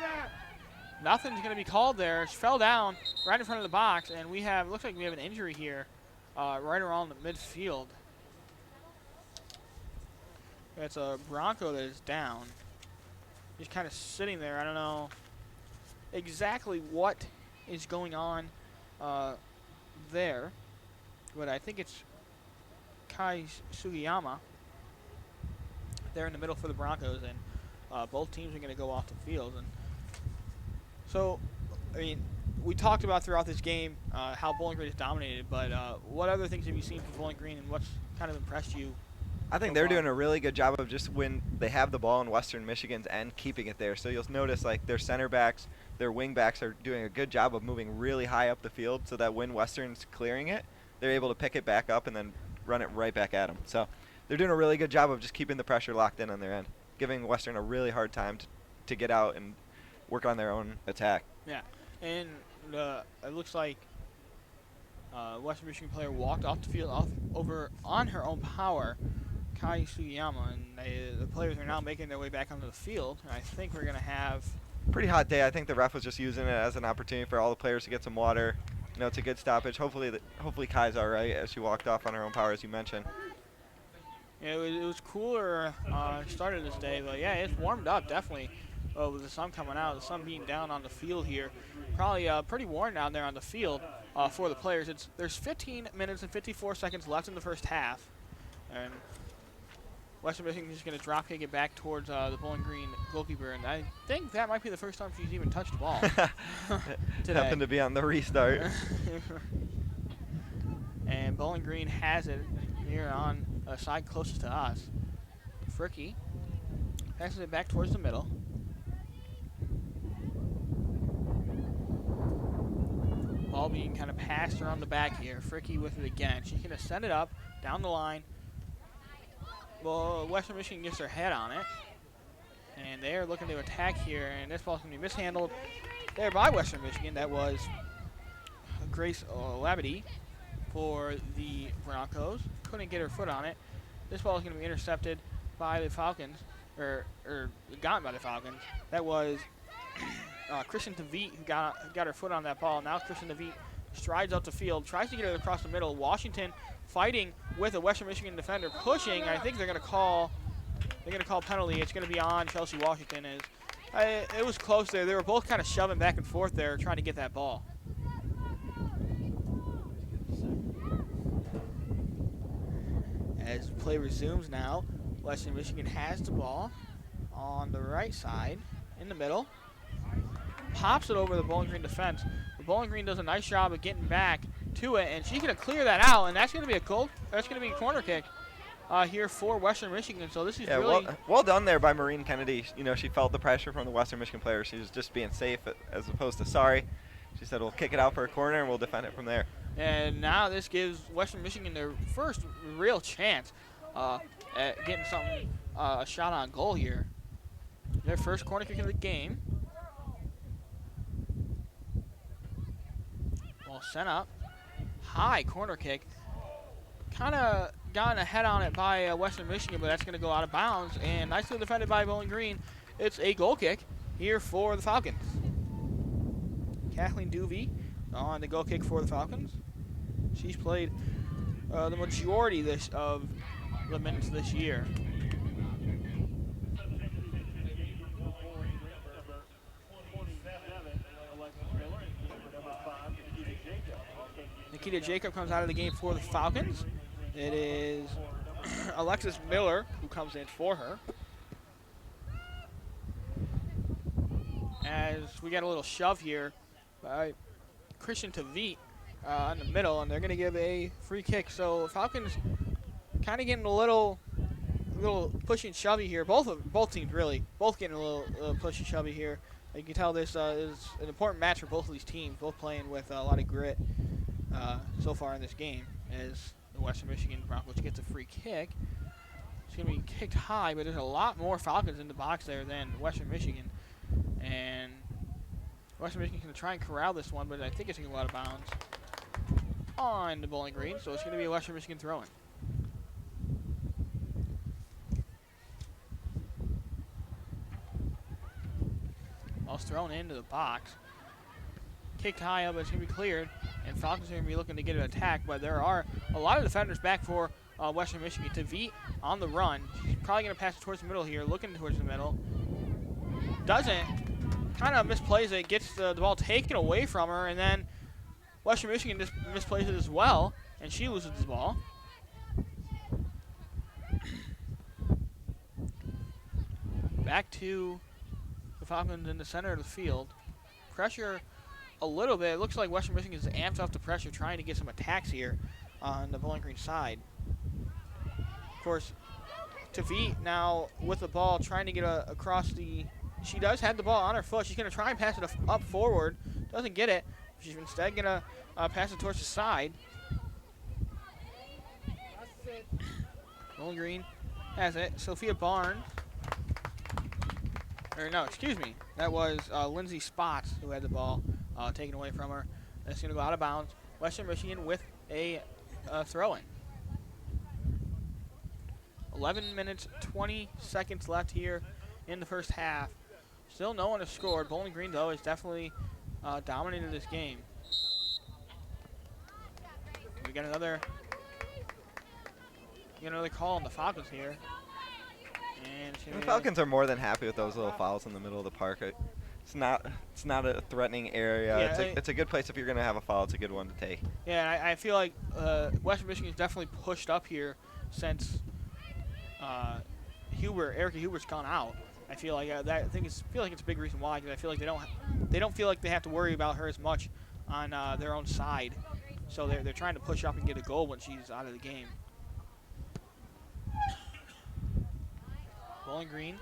Nothing's going to be called there. She fell down right in front of the box, and looks like we have an injury here right around the midfield. It's a Bronco that is down. Just kind of sitting there. I don't know exactly what is going on there, but I think it's Kai Sugiyama there in the middle for the Broncos, and both teams are going to go off the field. And so, I mean, we talked about throughout this game how Bowling Green is dominated, but what other things have you seen from Bowling Green, and what's kind of impressed you? I think they're doing a really good job of just when they have the ball in Western Michigan's end, keeping it there. So you'll notice like their center backs, their wing backs are doing a good job of moving really high up the field so that when Western's clearing it, they're able to pick it back up and then run it right back at them. So they're doing a really good job of just keeping the pressure locked in on their end, giving Western a really hard time to get out and work on their own attack. Yeah, and it looks like Western Michigan player walked off the field over on her own power, Kai Sugiyama, and the players are now making their way back onto the field. And I think we're going to have pretty hot day. I think the ref was just using it as an opportunity for all the players to get some water. You know, it's a good stoppage. Hopefully Kai's all right as she walked off on her own power, as you mentioned. Yeah, it was cooler started this day, but yeah, it's warmed up definitely with the sun coming out, the sun being down on the field here. Probably pretty warm down there on the field for the players. There's 15 minutes and 54 seconds left in the first half, and Western Michigan is going to drop kick it back towards the Bowling Green goalkeeper, and I think that might be the first time she's even touched the ball today. Happened to be on the restart. And Bowling Green has it here on a side closest to us. Fricky passes it back towards the middle. Ball being kind of passed around the back here. Fricky with it again. She's going to send it up, down the line. Well, Western Michigan gets their head on it. And they're looking to attack here, and this ball's going to be mishandled there by Western Michigan. That was Grace Labadie for the Broncos. Couldn't get her foot on it. This ball is going to be intercepted by the Falcons, or gotten by the Falcons. That was Kristen DeVete who got her foot on that ball. Now Kristen DeVete strides out the field, tries to get it across the middle. Washington fighting with a Western Michigan defender, pushing. I think they're going to call penalty. It's going to be on Chelsea Washington. It was close there. They were both kind of shoving back and forth there, trying to get that ball. As play resumes now, Western Michigan has the ball on the right side, in the middle. Pops it over the Bowling Green defense. The Bowling Green does a nice job of getting back to it, and she's going to clear that out, and that's going to be a goal. That's going to be a corner kick here for Western Michigan. So this is really well done there by Maureen Kennedy. You know, she felt the pressure from the Western Michigan players. She was just being safe as opposed to sorry. She said, "We'll kick it out for a corner, and we'll defend it from there." And now this gives Western Michigan their first real chance at getting something, a shot on goal here. Their first corner kick of the game. Ball sent up. High corner kick. Kind of gotten ahead on it by Western Michigan, but that's going to go out of bounds. And nicely defended by Bowling Green. It's a goal kick here for the Falcons. Kathleen Duvey on the goal kick for the Falcons. She's played the majority of the minutes this year. Nikita Jacob comes out of the game for the Falcons. It is Alexis Miller who comes in for her. As we got a little shove here by Christian Tavit in the middle, and they're going to give a free kick. So Falcons kind of getting a little pushy and shovey here. Both teams really, both getting a little pushy and shovey here. You can tell this is an important match for both of these teams, both playing with a lot of grit so far in this game. As the Western Michigan Broncos gets a free kick, it's going to be kicked high, but there's a lot more Falcons in the box there than Western Michigan, and Western Michigan's going to try and corral this one, but I think it's going to go out of bounds on the Bowling Green, so it's going to be a Western Michigan throw-in. Ball's thrown into the box. Kicked high up, but it's going to be cleared, and Falcons are going to be looking to get an attack, but there are a lot of defenders back for Western Michigan. Tavit on the run. She's probably going to pass it towards the middle here, looking towards the middle. Doesn't. Kind of misplays it, gets the ball taken away from her, and then Western Michigan just misplays it as well, and she loses the ball. Back to the Falcons in the center of the field. Pressure a little bit. It looks like Western Michigan is amped up the pressure, trying to get some attacks here on the Bowling Green side. Of course, Tavit now with the ball, trying to get across the... She does have the ball on her foot. She's going to try and pass it up forward. Doesn't get it. She's instead going to pass it towards the side. Bowling Green has it. Sophia Barnes. Or no, excuse me. That was Lindsay Spots who had the ball taken away from her. That's going to go out of bounds. Western Michigan with a throw-in. 11 minutes, 20 seconds left here in the first half. Still no one has scored. Bowling Green, though, has definitely dominated this game. We got another call on the Falcons here. And the Falcons are more than happy with those little fouls in the middle of the park. It's not a threatening area. Yeah, it's a good place if you're going to have a foul. It's a good one to take. Yeah, and I feel like Western Michigan's definitely pushed up here since Erica Hubert's gone out. I feel like it's a big reason why, because I feel like they don't feel like they have to worry about her as much on their own side. So they're trying to push up and get a goal when she's out of the game. Bowling Green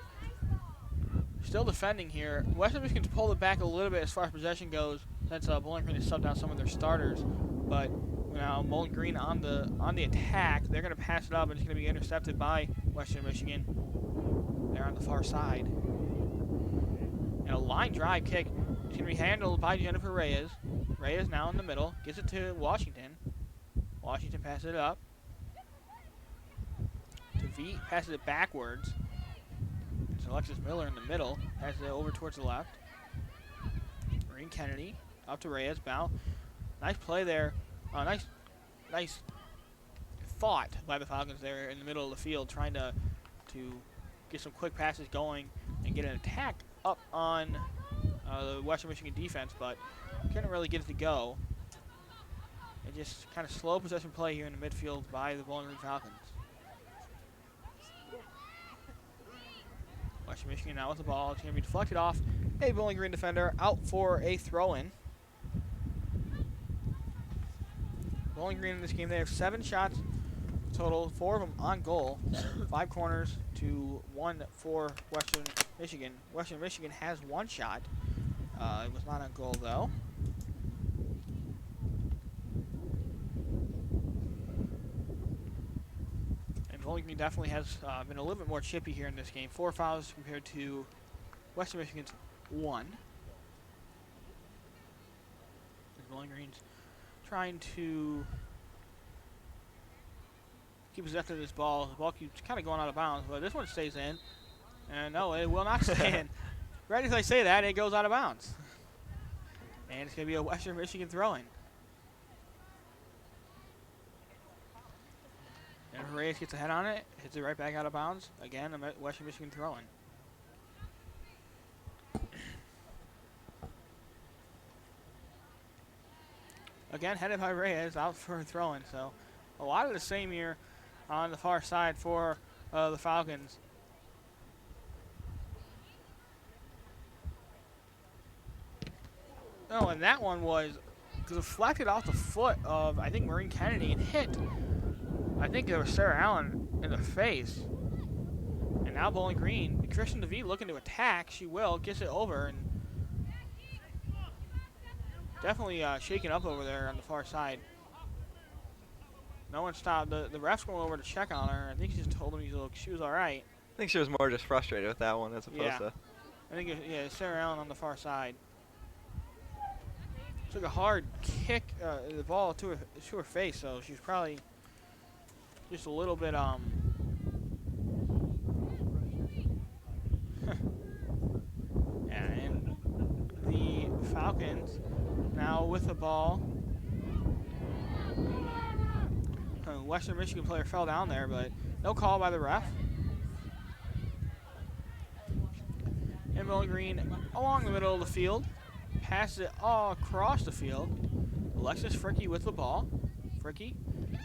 still defending here. Western Michigan's pulled it back a little bit as far as possession goes, since Bowling Green has subbed out some of their starters. But now Bowling Green on the attack. They're going to pass it up, and it's going to be intercepted by Western Michigan. They're on the far side. And a line drive kick is going to be handled by Jennifer Reyes. Reyes now in the middle, gets it to Washington. Washington passes it up. To V, passes it backwards. It's Alexis Miller in the middle, passes it over towards the left. Maureen Kennedy up to Reyes. Bow. Nice play there. Nice thought by the Falcons there in the middle of the field, trying to get some quick passes going and get an attack up on the Western Michigan defense, but couldn't really get it to go. And just kind of slow possession play here in the midfield by the Bowling Green Falcons. Western Michigan now with the ball. It's going to be deflected off a Bowling Green defender, out for a throw-in. Bowling Green in this game, they have 7 shots total, 4 of them on goal, 5 corners to 1 for Western Michigan. Western Michigan has 1 shot. It was not on goal, though. And Bowling Green definitely has been a little bit more chippy here in this game. 4 fouls compared to Western Michigan's 1. Bowling Green's trying to keep possession of this ball. The ball keeps kind of going out of bounds, but this one stays in. And no, it will not stay in. Right as I say that, it goes out of bounds. And it's going to be a Western Michigan throw-in. And Reyes gets a head on it, hits it right back out of bounds. Again, a Western Michigan throw-in. Again, headed by Reyes, out for a throw-in. So a lot of the same here on the far side for the Falcons. Oh, and that one was deflected off the foot of, I think, Maureen Kennedy and hit, I think it was Sarah Allen in the face. And now Bowling Green, Kristen DeVee looking to attack. She will, gets it over, and definitely shaken up over there on the far side. No one stopped. The ref's going over to check on her. I think she just told him she was all right. I think she was more just frustrated with that one as opposed to. I think Sarah Allen on the far side. Took a hard kick, the ball to her face, so she's probably just a little bit yeah, and the Falcons now with the ball. Western Michigan player fell down there, but no call by the ref. And Bowling Green along the middle of the field. Passes it all across the field. Alexis Fricky with the ball. Fricky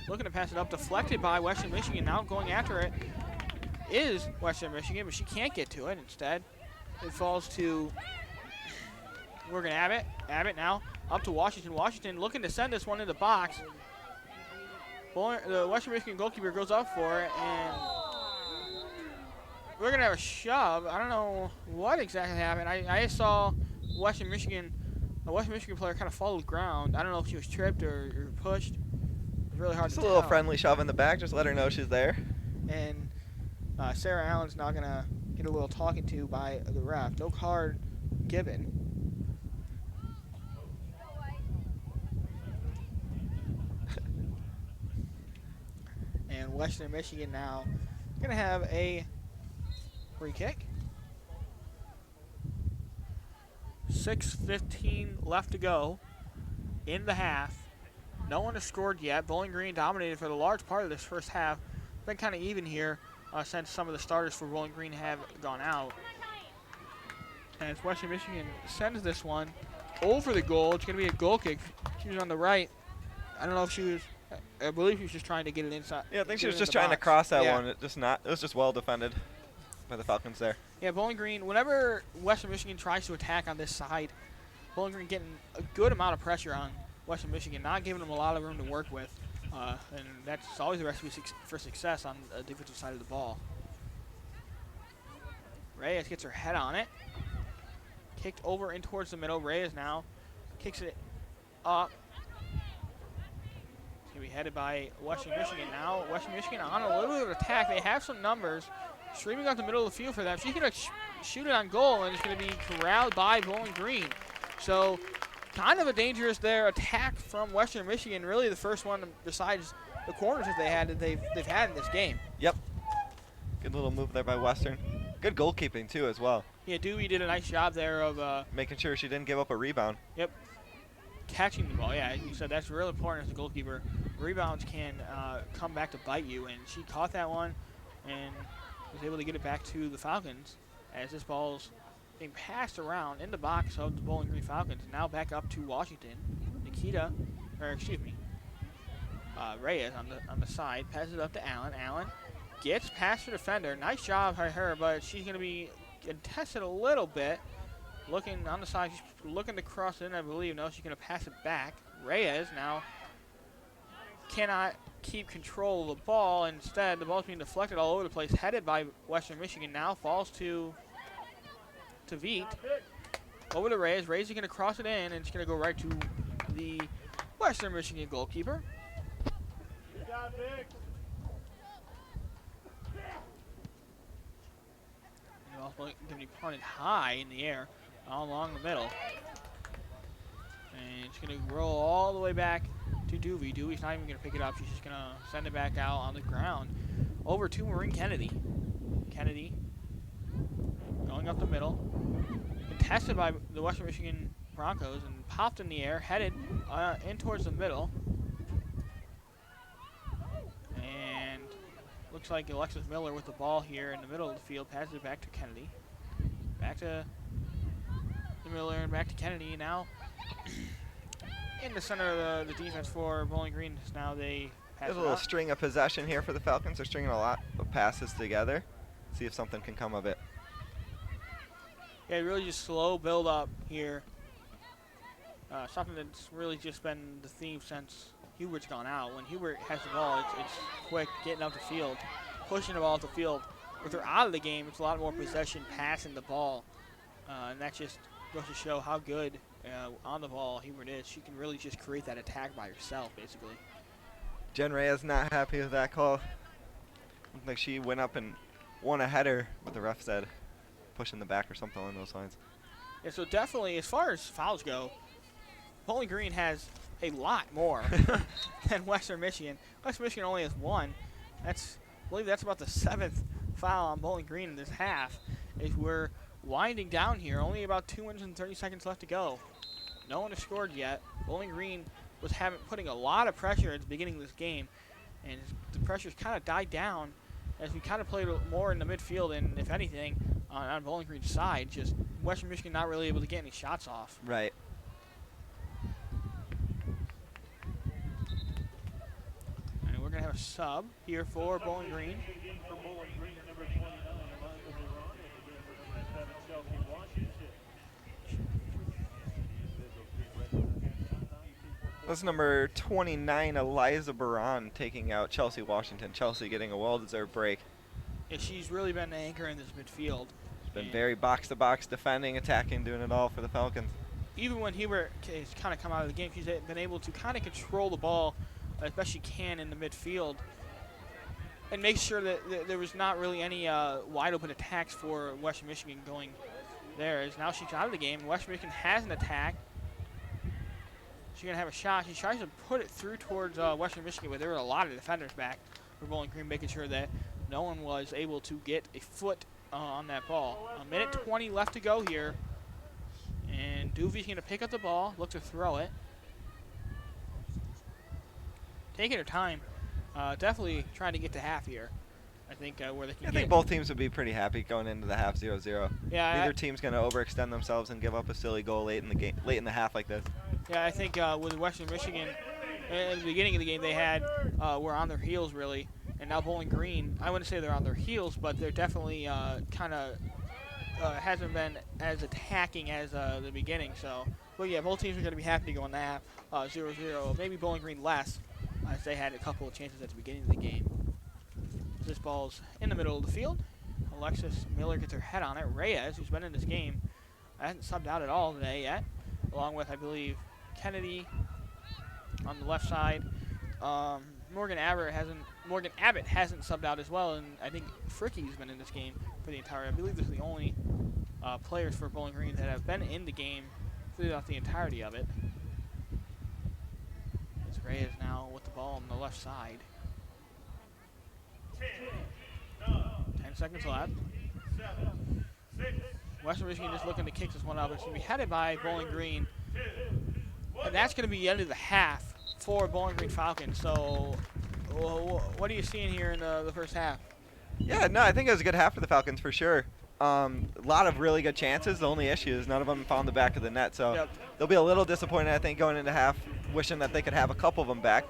looking to pass it up, deflected by Western Michigan. Now going after it is Western Michigan, but she can't get to it. Instead, it falls to Morgan Abbott. Abbott now up to Washington. Washington looking to send this one in the box. The Western Michigan goalkeeper goes up for it, and we're going to have a shove. I don't know what exactly happened. I saw a Western Michigan player kind of fall to the ground. I don't know if she was tripped or pushed. It's really hard to tell. Just a little friendly shove in the back. Just let her know she's there. And Sarah Allen's now going to get a little talking to by the ref. No card given. And Western Michigan now going to have a free kick. 6:15 left to go in the half. No one has scored yet. Bowling Green dominated for the large part of this first half. Been kind of even here since some of the starters for Bowling Green have gone out. As Western Michigan sends this one over the goal. It's going to be a goal kick. She was on the right. I don't know if she was. I believe she was just trying to get it inside. Yeah, I think she was just trying to cross that one. It was just well defended. by the Falcons there. Yeah, Bowling Green, whenever Western Michigan tries to attack on this side, Bowling Green getting a good amount of pressure on Western Michigan, not giving them a lot of room to work with. And that's always the recipe for success on the defensive side of the ball. Reyes gets her head on it. Kicked over in towards the middle. Reyes now kicks it up. It's going to be headed by Western Michigan now. Western Michigan on a little bit of attack. They have some numbers streaming up the middle of the field for them. She's going to shoot it on goal, and it's going to be corralled by Bowling Green. So kind of a dangerous attack from Western Michigan. Really the first one besides the corners that they've had in this game. Yep. Good little move there by Western. Good goalkeeping too as well. Yeah, Dewey did a nice job there of making sure she didn't give up a rebound. Yep. Catching the ball, yeah, you said that's real important as a goalkeeper. Rebounds can come back to bite you, and she caught that one and was able to get it back to the Falcons as this ball's being passed around in the box of the Bowling Green Falcons. Now back up to Washington. Reyes on the side, passes it up to Allen. Allen gets past her defender. Nice job by her, but she's going to be contested a little bit. Looking on the side, she's looking to cross in, I believe. No, she's going to pass it back. Reyes now cannot keep control of the ball. Instead, the ball's being deflected all over the place, headed by Western Michigan. Now falls to Veet. Over to Reyes. Reyes is going to cross it in, and it's going to go right to the Western Michigan goalkeeper. And also going to be punted high in the air, all along the middle. And it's going to roll all the way back to Dewey. Dewey's not even going to pick it up. She's just going to send it back out on the ground. Over to Maureen Kennedy. Kennedy going up the middle. Contested by the Western Michigan Broncos and popped in the air, headed in towards the middle. And looks like Alexis Miller with the ball here in the middle of the field. Passes it back to Kennedy. Back to Miller and back to Kennedy. Now in the center of the defense for Bowling Green. Now they pass There's it a little out. string of possession here for the Falcons. They're stringing a lot of passes together. See if something can come of it. Yeah, really just slow build up here. Something that's really just been the theme since Hubert's gone out. When Hubert has the ball, it's quick, getting up the field, pushing the ball up the field. With her out of the game, it's a lot more possession, passing the ball. And that just goes to show how good on the ball Hubert is. She can really just create that attack by herself, basically. Jen Reyes not happy with that call. Looked like she went up and won a header, but the ref said push in the back or something along those lines. Yeah, so definitely, as far as fouls go, Bowling Green has a lot more than Western Michigan. Western Michigan only has one. I believe that's about the 7th foul on Bowling Green in this half. As we're winding down here, only about 2 minutes and 30 seconds left to go. No one has scored yet. Bowling Green was putting a lot of pressure at the beginning of this game, and the pressure's kind of died down as we kind of played more in the midfield, and if anything, on Bowling Green's side, just Western Michigan not really able to get any shots off. Right. And we're going to have a sub here for Bowling Green. That's number 29, Eliza Baran, taking out Chelsea Washington. Chelsea getting a well-deserved break. Yeah, she's really been the anchor in this midfield. She's been very box-to-box, defending, attacking, doing it all for the Falcons. Even when Hubert has kind of come out of the game, she's been able to kind of control the ball as best she can in the midfield and make sure that there was not really any wide-open attacks for Western Michigan going there. As now she's out of the game. Western Michigan has an attack. She's going to have a shot. She tries to put it through towards Western Michigan, but there were a lot of defenders back for Bowling Green, making sure that no one was able to get a foot on that ball. A minute 20 left to go here. And Doovie's going to pick up the ball, look to throw it. Taking her time. Definitely trying to get to half here. I think where they can I think both teams would be pretty happy going into the half 0-0. Yeah, Neither team's going to overextend themselves and give up a silly goal late in the game, late in the half like this. Yeah, I think with Western Michigan, at the beginning of the game, they were on their heels really, And now Bowling Green, I wouldn't say they're on their heels, but they're definitely kind of hasn't been as attacking as the beginning. So, but yeah, both teams are going to be happy to go on that 0-0. Maybe Bowling Green less, as they had a couple of chances at the beginning of the game. This ball's in the middle of the field. Alexis Miller gets her head on it. Reyes, who's been in this game, hasn't subbed out at all today yet, along with, I believe, Kennedy on the left side. Morgan Abbott hasn't subbed out as well, and I think Fricky's been in this game for the entire. I believe this is the only players for Bowling Green that have been in the game throughout the entirety of it. It's Reyes now with the ball on the left side. 10 seconds left. Western Michigan just looking to kick this one up. It's going to be headed by Bowling Green. And that's going to be the end of the half for Bowling Green Falcons. So what are you seeing here in the first half? Yeah, no, I think it was a good half for the Falcons for sure. A lot of really good chances. The only issue is none of them found the back of the net. So they'll be a little disappointed, I think, going into half, wishing that they could have a couple of them back.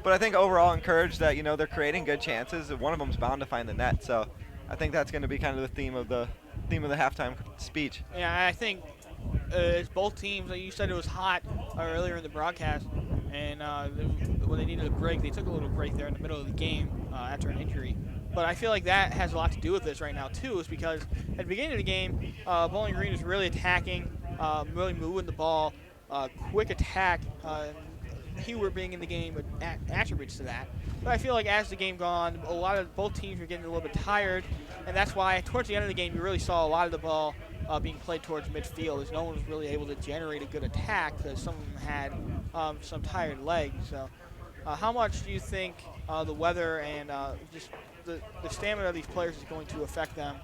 But I think overall encouraged that, they're creating good chances. One of them's bound to find the net. So I think that's going to be kind of the theme of the halftime speech. Yeah, I think it's both teams. Like you said, it was hot earlier in the broadcast, and when they needed a break, they took a little break there in the middle of the game after an injury. But I feel like that has a lot to do with this right now too, is because at the beginning of the game, Bowling Green was really attacking, really moving the ball, quick attack. Heward being in the game attributes to that. But I feel like as the game gone, both teams were getting a little bit tired, and that's why towards the end of the game you really saw a lot of the ball being played towards midfield, as no one was really able to generate a good attack because some of them had some tired legs. So how much do you think the weather and just the stamina of these players is going to affect them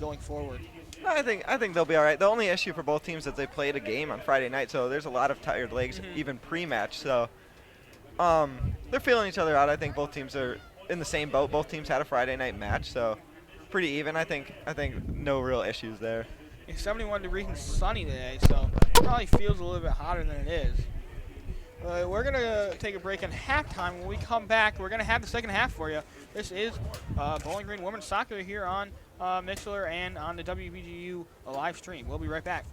going forward? No, I think they'll be all right. The only issue for both teams is they played a game on Friday night, so there's a lot of tired legs even pre-match. So they're feeling each other out. I think both teams are in the same boat. Both teams had a Friday night match, so pretty even. I think no real issues there. It's 71 degrees and sunny today, so it probably feels a little bit hotter than it is. We're going to take a break in halftime. When we come back, we're going to have the second half for you. This is Bowling Green Women's Soccer here on Mixler and on the WBGU live stream. We'll be right back.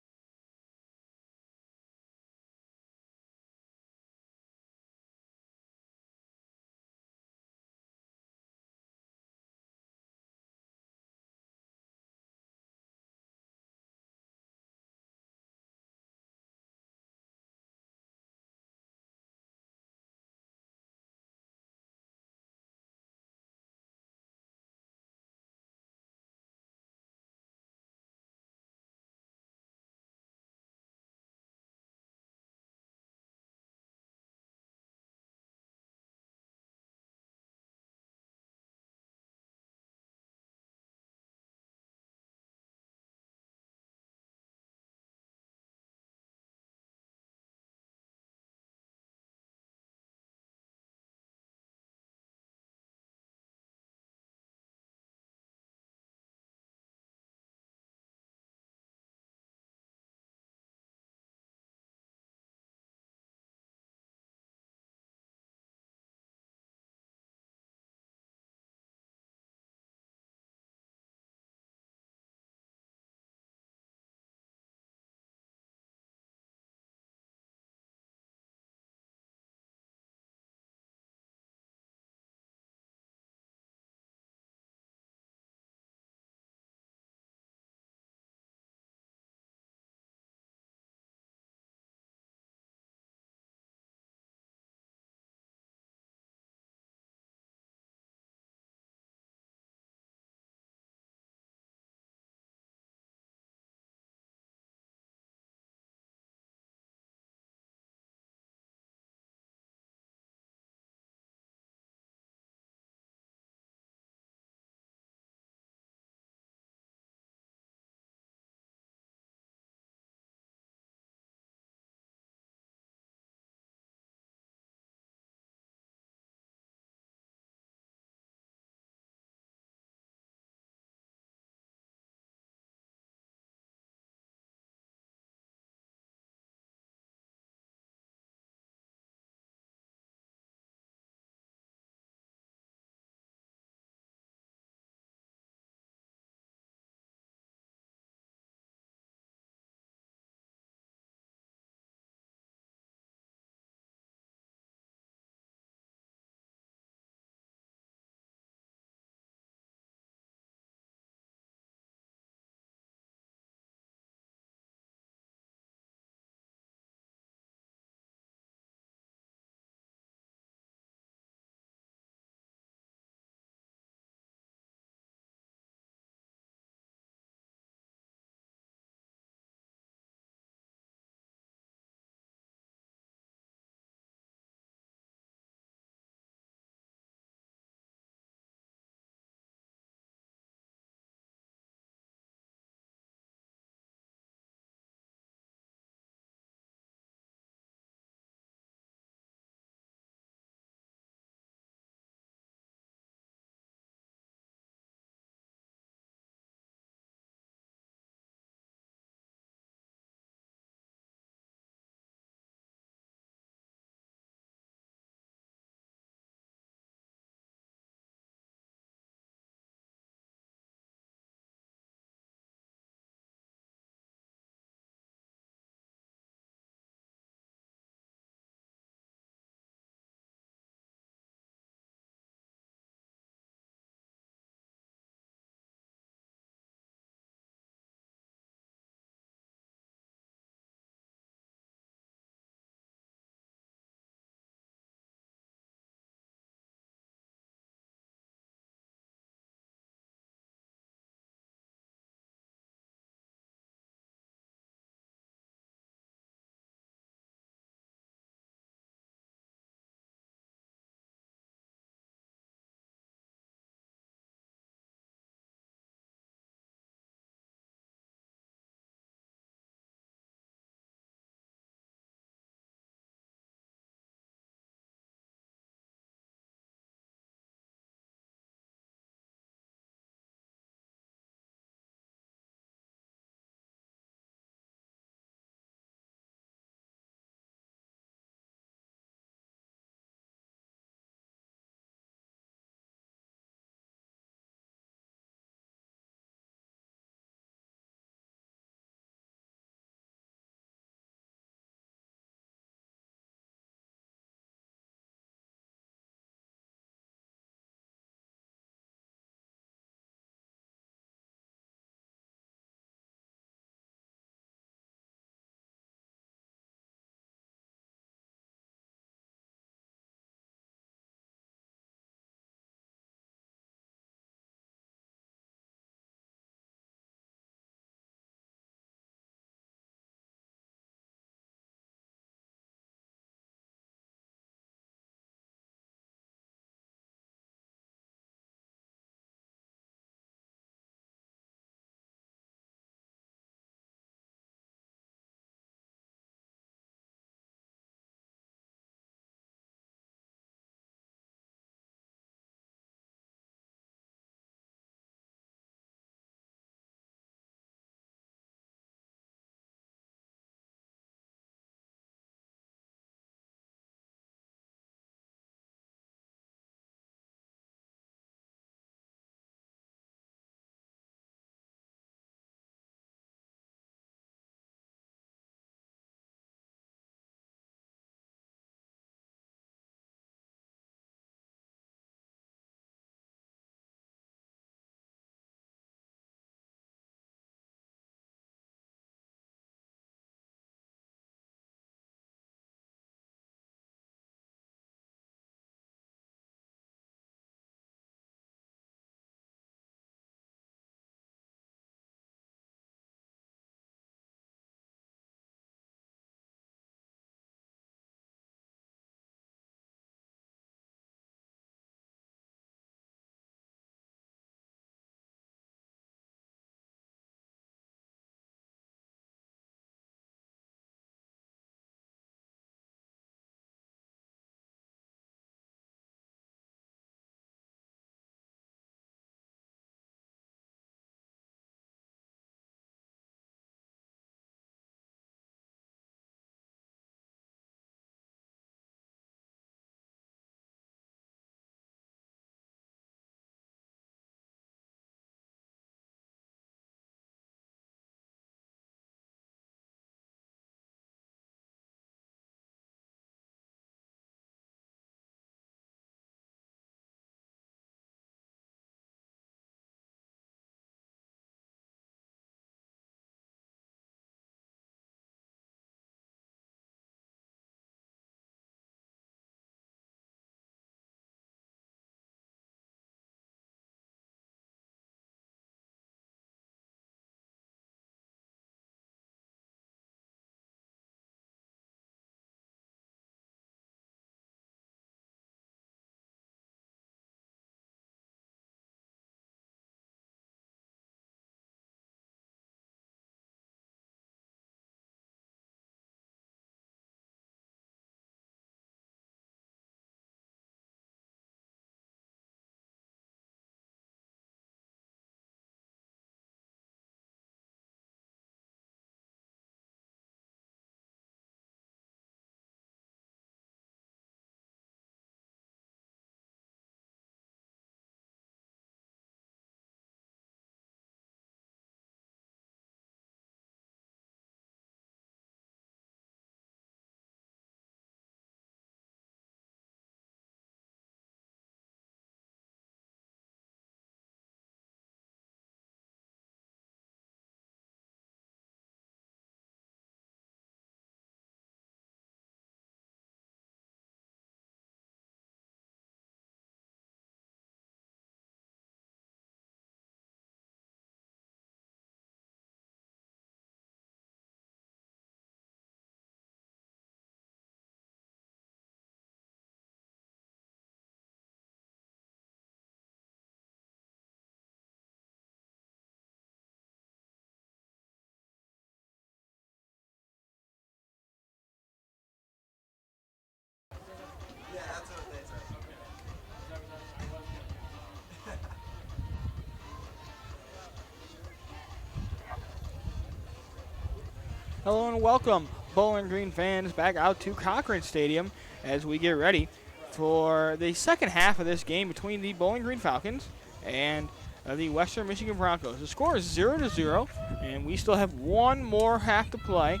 Hello and welcome, Bowling Green fans, back out to Cochrane Stadium as we get ready for the second half of this game between the Bowling Green Falcons and the Western Michigan Broncos. The score is 0-0, and we still have one more half to play.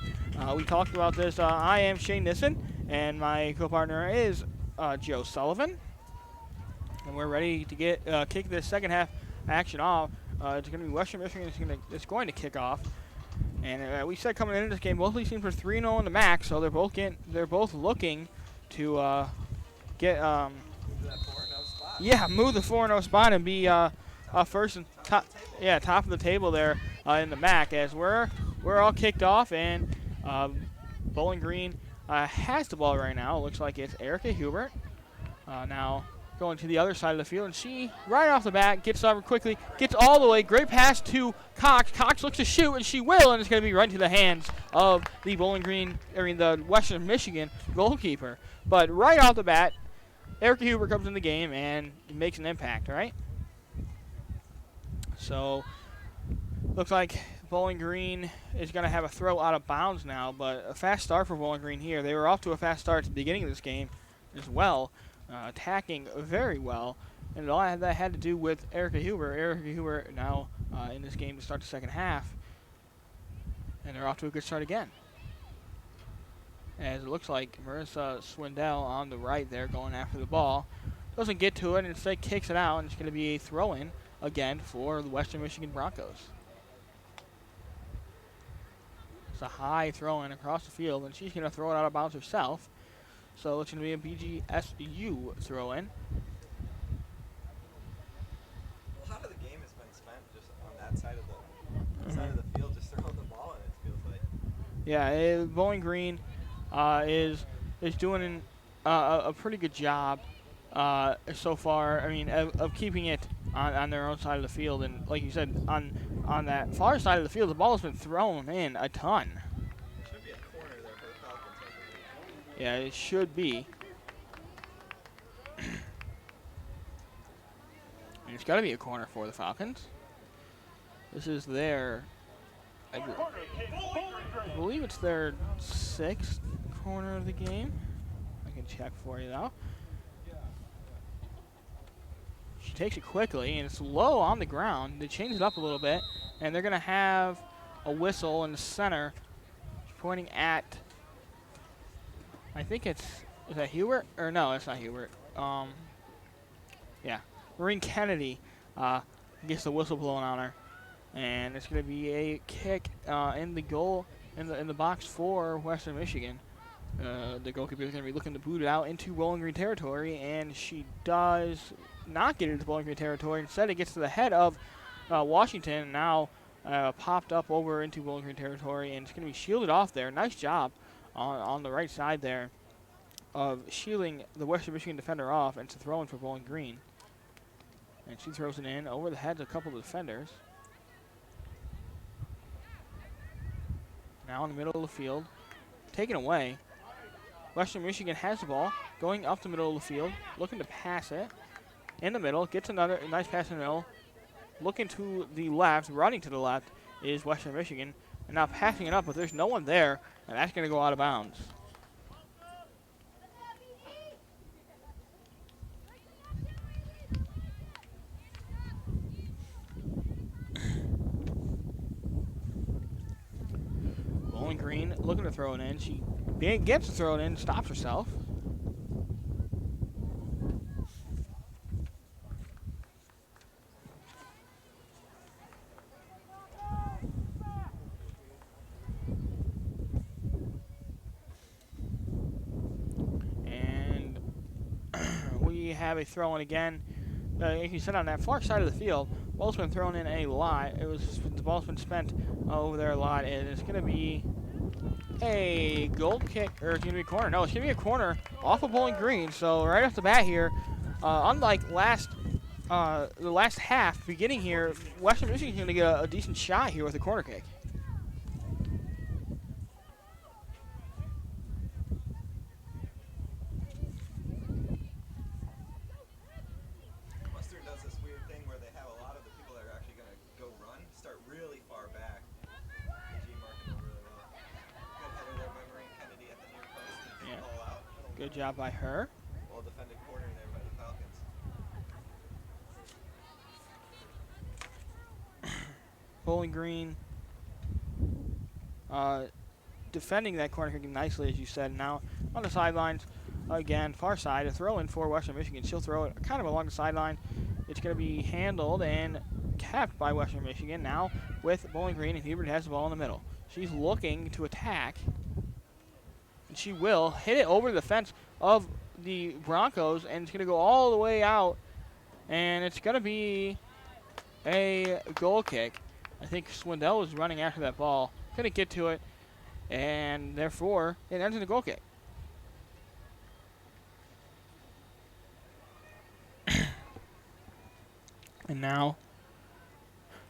We talked about this. I am Shane Nissen, and my co-partner is Joe Sullivan. And we're ready to get kick this second half action off. It's going to be Western Michigan is going to kick off. And we said coming into this game, both these teams are 3-0 in the MAC, so they're both looking to get move the 4-0 spot and be first and top of the table there in the MAC. As we're all kicked off, and Bowling Green has the ball right now. It looks like it's Erica Hubert now going to the other side of the field, and she, right off the bat, gets over quickly, gets all the way, great pass to Cox. Cox looks to shoot, and she will, and it's going to be right into the hands of the the Western Michigan goalkeeper. But right off the bat, Erica Hubert comes in the game and makes an impact, right? So, looks like Bowling Green is going to have a throw out of bounds now, but a fast start for Bowling Green here. They were off to a fast start at the beginning of this game as well. Attacking very well, and all that had to do with Erica Hubert. Erica Hubert now in this game to start the second half, and they're off to a good start again. As it looks like Marissa Swindell on the right there going after the ball. Doesn't get to it, and instead kicks it out, and it's going to be a throw-in again for the Western Michigan Broncos. It's a high throw-in across the field, and she's going to throw it out of bounds herself. So it's going to be a BGSU throw-in. A lot of the game has been spent just on that side of the field, just throwing the ball in, it feels like. Yeah, Bowling Green is doing a pretty good job so far. I mean, of keeping it on their own side of the field, and like you said, on that far side of the field, the ball has been thrown in a ton. Yeah, it should be. And it's got to be a corner for the Falcons. This is their, I believe it's their 6th corner of the game. I can check for you though. She takes it quickly, and it's low on the ground. They change it up a little bit, and they're going to have a whistle in the center pointing at, I think is that Hubert? Or no, it's not Hubert. Yeah, Maureen Kennedy gets the whistle blown on her, and it's going to be a kick in the goal in the box for Western Michigan. The goalkeeper is going to be looking to boot it out into Bowling Green territory, and she does not get into Bowling Green territory. Instead, it gets to the head of Washington, and now popped up over into Bowling Green territory, and it's going to be shielded off there. Nice job on the right side there of shielding the Western Michigan defender off, and it's a throw-in for Bowling Green. And she throws it in over the heads of a couple of defenders. Now in the middle of the field, taken away. Western Michigan has the ball, going up the middle of the field, looking to pass it. In the middle, gets another nice pass in the middle. Looking to the left, running to the left is Western Michigan. And now passing it up, but there's no one there, and that's going to go out of bounds. Bowling Green looking to throw it in. She gets to throw it in, stops herself. Have a throw in again. Like you said, on that far side of the field, ball's been thrown in a lot. The ball's been spent over there a lot, and it's going to be a goal kick, or it's going to be a corner. No, it's going to be a corner off of Bowling Green. So right off the bat here, unlike the last half beginning here, Western Michigan's going to get a decent shot here with a corner kick. Good job by her. Well defended corner there by the Falcons. Bowling Green defending that corner kicking nicely, as you said. Now on the sidelines, again, far side, a throw in for Western Michigan. She'll throw it kind of along the sideline. It's going to be handled and kept by Western Michigan. Now with Bowling Green, and Hubert has the ball in the middle. She's looking to attack, and she will hit it over the fence of the Broncos, and it's going to go all the way out, and it's going to be a goal kick. I think Swindell was running after that ball, couldn't get to it, and therefore it ends in a goal kick. And now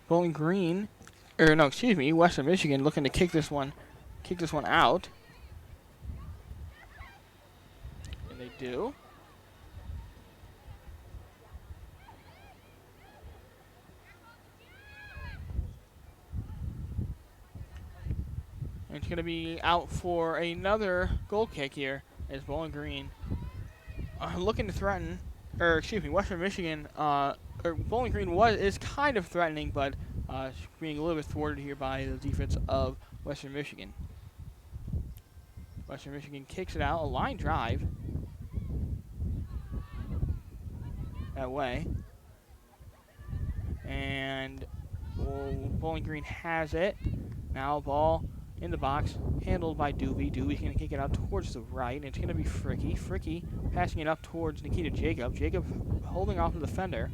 Bowling Green, Western Michigan looking to kick this one out. And they do. And it's going to be out for another goal kick here as Bowling Green looking to threaten, Western Michigan, Bowling Green is kind of threatening, but being a little bit thwarted here by the defense of Western Michigan. Western Michigan kicks it out, a line drive that way. And Bowling Green has it. Now ball in the box, handled by Doobie. Doobie's going to kick it out towards the right, and it's going to be Fricky. Fricky passing it up towards Nikita Jacob. Jacob holding off the defender.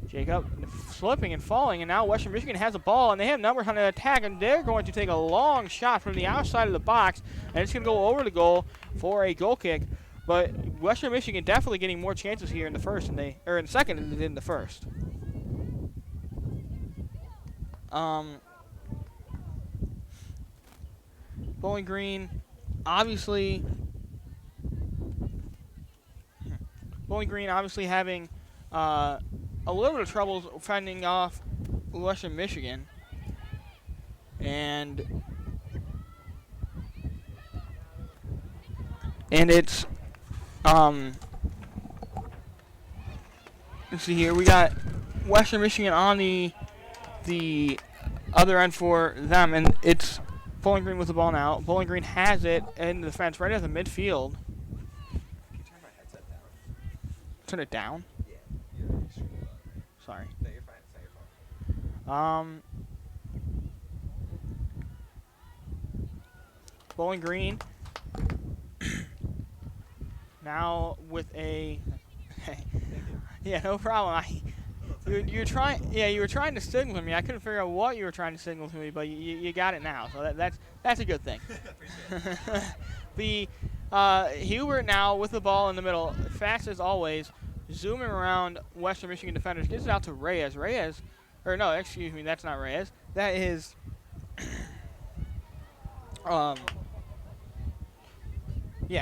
Jacob slipping and falling, and now Western Michigan has a ball, and they have numbers on the attack, and they're going to take a long shot from the outside of the box, and it's going to go over the goal for a goal kick. But Western Michigan definitely getting more chances here in the first, in the second than they did in the first. Bowling Green, obviously having a little bit of trouble fending off Western Michigan, and it's let's see here, we got Western Michigan on the other end for them, and it's Bowling Green with the ball now. Bowling Green has it in the defense right at the midfield. Can you turn my headset down? Turn it down? Yeah. You're Sorry. No, you're fine. It's not your fault. Bowling Green now with a yeah, no problem. You were trying to signal to me. I couldn't figure out what you were trying to signal to me, but you got it now, so that's a good thing. The Hubert now with the ball in the middle, fast as always, zooming around Western Michigan defenders, gets it out to Reyes. That's not Reyes. That is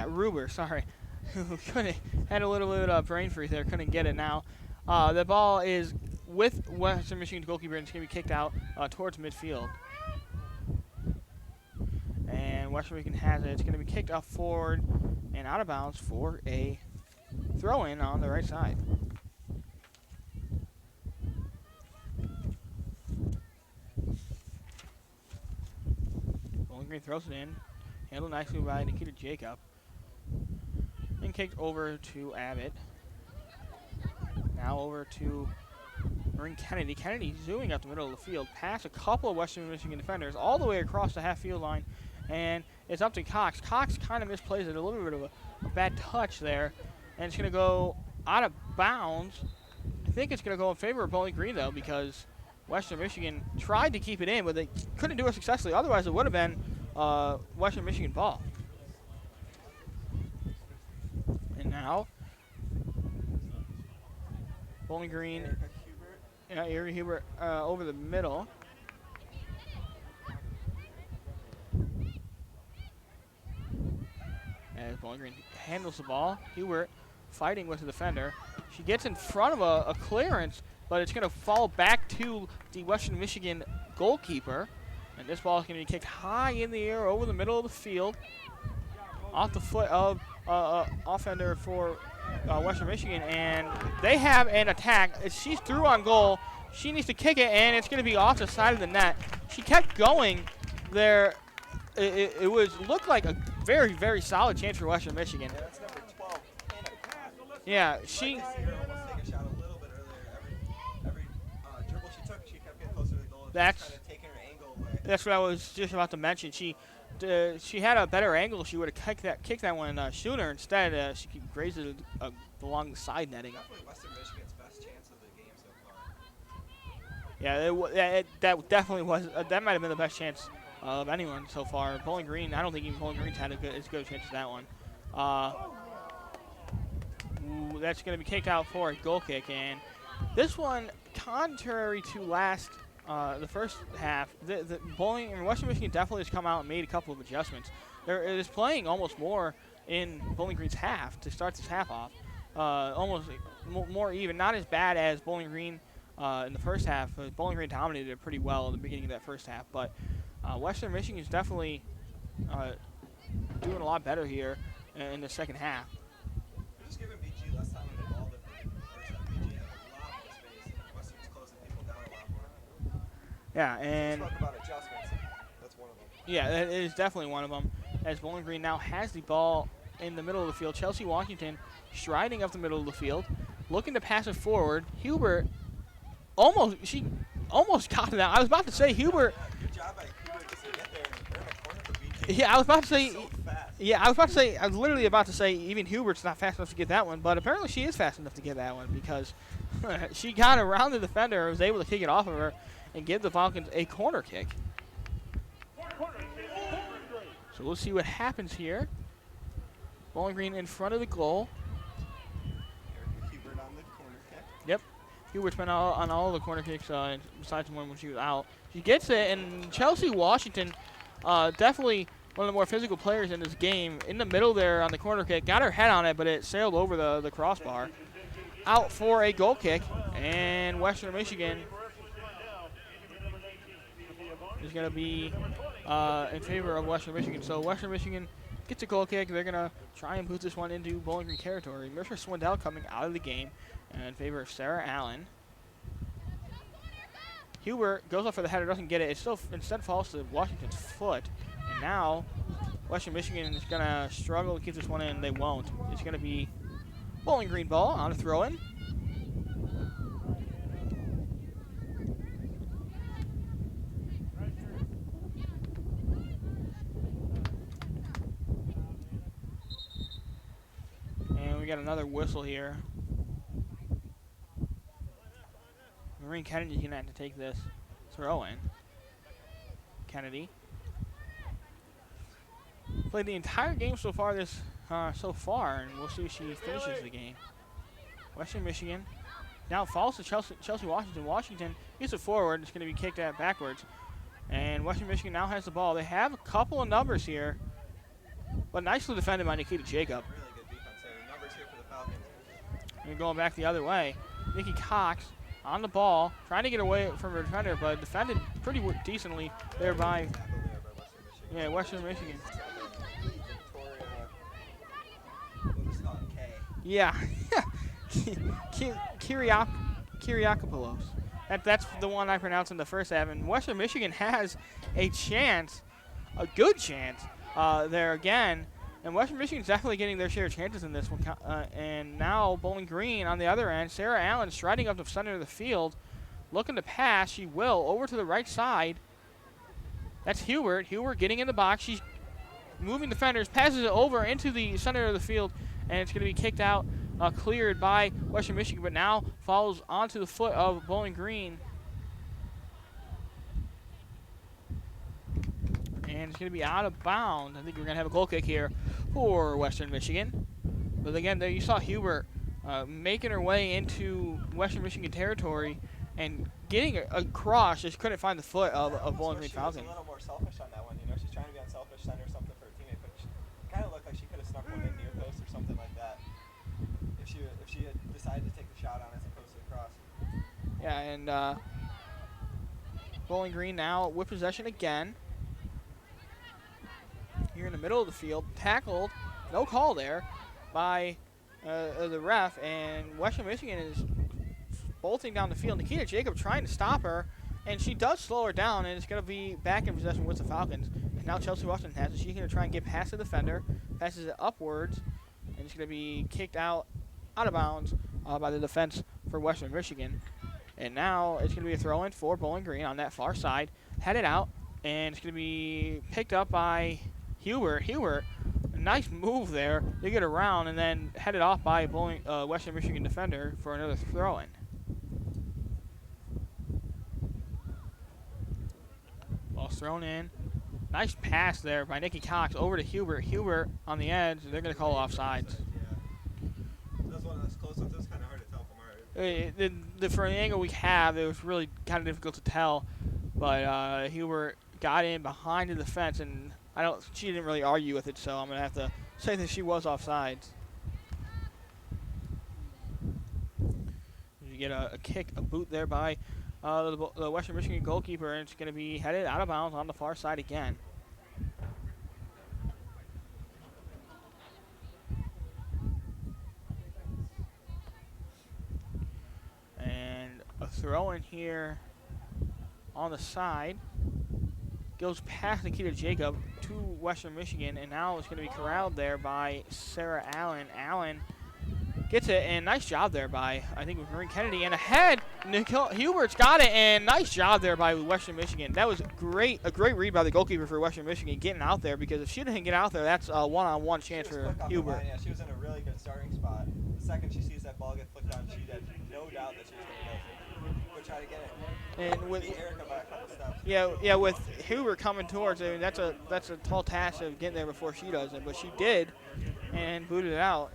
Ruber. Sorry, had a little bit of brain freeze there. Couldn't get it now. The ball is with Western Michigan's goalkeeper, and it's going to be kicked out towards midfield. And Western Michigan has it. It's going to be kicked up forward and out of bounds for a throw-in on the right side. Bowling Green throws it in. Handled nicely by Nikita Jacob. And kicked over to Abbott. Now over to Maureen Kennedy. Kennedy zooming up the middle of the field, past a couple of Western Michigan defenders, all the way across the half-field line, and it's up to Cox. Cox kind of misplays it, a little bit of a bad touch there, and it's going to go out of bounds. I think it's going to go in favor of Bowling Green, though, because Western Michigan tried to keep it in, but they couldn't do it successfully. Otherwise, it would have been Western Michigan ball. And now Bowling Green, Erica Hubert over the middle. As Bowling Green handles the ball, Hubert fighting with the defender. She gets in front of a clearance, but it's going to fall back to the Western Michigan goalkeeper. And this ball is going to be kicked high in the air over the middle of the field, off the foot of offender for Western Michigan, and they have an attack. She's through on goal. She needs to kick it, and it's going to be off the side of the net. She kept going there. It looked like a very, very solid chance for Western Michigan. Yeah, that's number 12. Yeah, she. Almost take a shot a little bit earlier. Every dribble she took, she kept getting closer to the goal. That's kind of taking her angle away. That's what I was just about to mention. She had a better angle. She would have kicked that one sooner. Instead, she grazed it along the side netting. Definitely Western Michigan's best chance of the game so far. Yeah, that definitely was. That might have been the best chance of anyone so far. Bowling Green, I don't think even Bowling Green's had as good a chance as that one. That's going to be kicked out for a goal kick, and this one, contrary to the first half, the Bowling and Western Michigan definitely has come out and made a couple of adjustments. It is playing almost more in Bowling Green's half to start this half off, almost more even. Not as bad as Bowling Green in the first half. Bowling Green dominated it pretty well in the beginning of that first half, but Western Michigan is definitely doing a lot better here in the second half. We're just giving BG less time on the ball than the first half. BG had a lot more space, and Western's closing people down a lot more. Yeah, and Talk about adjustments. That's one of them. yeah, that is definitely one of them. As Bowling Green now has the ball in the middle of the field. Chelsea Washington striding up the middle of the field, looking to pass it forward. Hubert almost got it out. I was about to say Hubert. Good job by Hubert just to get there and earn a corner for BG. Yeah, I was about to say. So fast. Yeah, I was literally about to say even Hubert's not fast enough to get that one, but apparently she is fast enough to get that one because she got around the defender, was able to kick it off of her, and give the Falcons a corner kick. So we'll see what happens here. Bowling Green in front of the goal. Hubert on the corner kick. Yep. Hubert's been on all the corner kicks besides the one when she was out. She gets it, and Chelsea Washington, definitely one of the more physical players in this game. In the middle there on the corner kick, got her head on it, but it sailed over the crossbar. Out for a goal kick, and Western Michigan is going to be in favor of Western Michigan. So Western Michigan gets a goal kick. They're going to try and put this one into Bowling Green territory. Mercer Swindell coming out of the game in favor of Sarah Allen. Hubert goes up for the header, doesn't get it. It still instead falls to Washington's foot. And now Western Michigan is going to struggle to keep this one in. They won't. It's going to be Bowling Green ball on a throw-in. And we got another whistle here. Maureen Kennedy's going to have to take this throw-in. Kennedy played the entire game so far and we'll see if she finishes the game. Western Michigan now falls to Chelsea Washington. Washington gets it forward. It's going to be kicked out backwards. And Western Michigan now has the ball. They have a couple of numbers here, but nicely defended by Nikita Jacob. Really good defense there. Numbers here for the Falcons. And going back the other way, Nikki Cox on the ball, trying to get away from her defender, but defended pretty decently there by Western Michigan. Yeah, Kyriakopoulos. That's the one I pronounced in the first half. And Western Michigan has a chance, a good chance there again. And Western Michigan's definitely getting their share of chances in this one. And now Bowling Green on the other end. Sarah Allen striding up the center of the field, looking to pass. She will over to the right side. That's Hubert. Hubert getting in the box. She's moving defenders, passes it over into the center of the field, and it's going to be kicked out, cleared by Western Michigan, but now falls onto the foot of Bowling Green. And it's going to be out of bounds. I think we're going to have a goal kick here for Western Michigan. But again, there you saw Hubert making her way into Western Michigan territory and getting across. Just couldn't find the foot of Bowling Green Falcon. She was a little more selfish on that one. You know, she's trying to be unselfish, send her something for her teammate, but it kind of looked like she could have snuck one in near post or something like that if she had decided to take the shot on as opposed to the cross. Yeah, and Bowling Green now with possession again. Here in the middle of the field, tackled, no call there. by the ref, and Western Michigan is bolting down the field. Nikita Jacob trying to stop her, and she does slow her down, and it's going to be back in possession with the Falcons. And now Chelsea Washington has it. She's going to try and get past the defender, passes it upwards, and it's going to be kicked out of bounds by the defense for Western Michigan. And now it's going to be a throw-in for Bowling Green on that far side. Headed out, and it's going to be picked up by Hubert. Hubert, a nice move there. They get around and then headed off by a Western Michigan defender for another throw-in. Ball's thrown in. Nice pass there by Nikki Cox over to Hubert. Hubert on the edge. They're going to call offsides. That's one of those close ones. It's kind of hard to tell from our. For the angle we have, it was really kind of difficult to tell. But Hubert got in behind the defense, and she didn't really argue with it, so I'm going to have to say that she was offsides. You get a kick, a boot there by the Western Michigan goalkeeper, and it's going to be headed out of bounds on the far side again. And a throw in here on the side. Goes past Nikita Jacob to Western Michigan, and now it's going to be corralled there by Sarah Allen. Allen gets it, and nice job there by, I think, Maureen Kennedy. And ahead, Hubert's got it, and nice job there by Western Michigan. That was a great read by the goalkeeper for Western Michigan getting out there, because if she didn't get out there, that's a one-on-one chance for Hubert. Yeah, she was in a really good starting spot. The second she sees that ball get flicked on, she had no doubt that she was going to go try to get it. And with Erica back on the steps. yeah, with Hubert coming towards her, that's a tall task of getting there before she does it, but she did, and booted it out.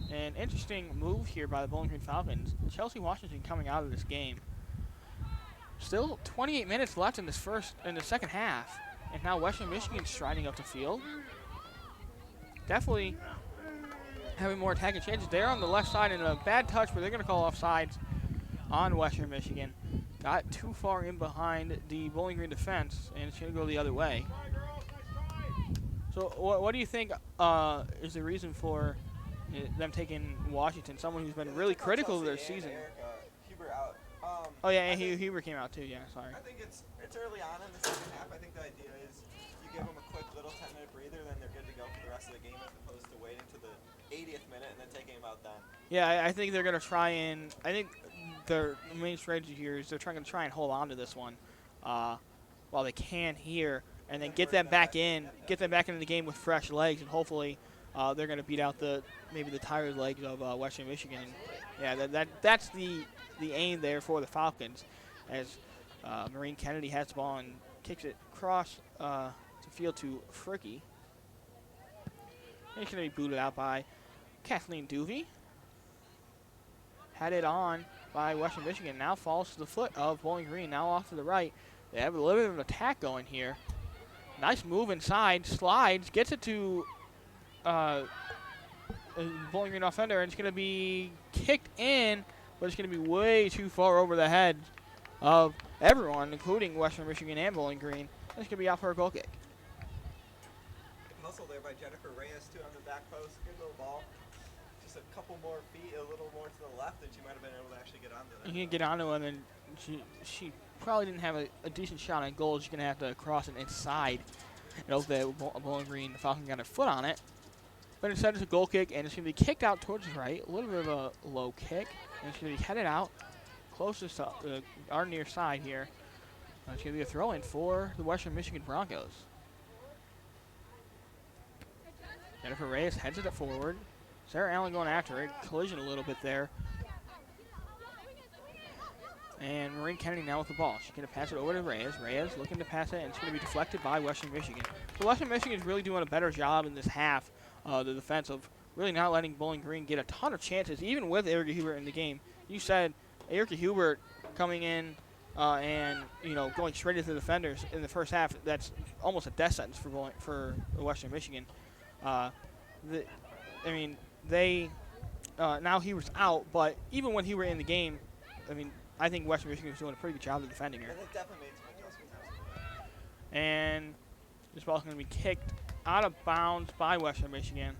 An interesting move here by the Bowling Green Falcons. Chelsea Washington coming out of this game. Still 28 minutes left in the second half, and now Western Michigan striding up the field. Definitely having more attacking chances. They're on the left side in a bad touch, but they're going to call offsides on Western Michigan. Got too far in behind the Bowling Green defense, and it's going to go the other way. So what do you think is the reason for them taking Washington, someone who's been really critical of their season? Hubert out. Oh yeah, and Hubert came out too. Yeah, sorry. I think it's early on in the second half. I think the idea is you give them a quick little 10-minute breather, then they're good to go for the rest of the game, as opposed to waiting to the 80th minute and then taking them out then. Yeah, I think they're gonna try and their main strategy here is they're trying to hold on to this one while they can here, and then get them back into the game with fresh legs, and hopefully they're going to beat out maybe the tired legs of Western Michigan. And yeah, that's the aim there for the Falcons, as Maureen Kennedy has the ball and kicks it across the field to Fricky. And it's going to be booted out by Kathleen Duvey. Had it on by Western Michigan. Now falls to the foot of Bowling Green. Now off to the right. They have a little bit of an attack going here. Nice move inside. Slides. Gets it to Bowling Green offender, and it's going to be kicked in, but it's going to be way too far over the head of everyone, including Western Michigan and Bowling Green. And it's going to be out for a goal kick. Hustle there by Jennifer Reyes, too, on the back post. Good little ball. Just a couple more feet, a little more to the left, and she might have been able to actually get onto that. You can get onto him, and she probably didn't have a decent shot on goal. She's going to have to cross it inside. And hope that Bowling Green, the Falcon, got a foot on it. But instead it's a goal kick, and it's going to be kicked out towards the right. A little bit of a low kick. And it's going to be headed out closest to our near side here. And it's going to be a throw-in for the Western Michigan Broncos. Jennifer Reyes heads it forward. Sarah Allen going after it. Collision a little bit there. And Maureen Kennedy now with the ball. She's going to pass it over to Reyes. Reyes looking to pass it, and it's going to be deflected by Western Michigan. So Western Michigan is really doing a better job in this half, the defense, of really not letting Bowling Green get a ton of chances, even with Erica Hubert in the game. You said Erica Hubert coming in and going straight into the defenders in the first half. That's almost a death sentence for Western Michigan. Now Hubert's out, but even when Hubert in the game, I think Western Michigan is doing a pretty good job of defending her. They definitely made some adjustments. And this ball's going to be kicked out of bounds by Western Michigan.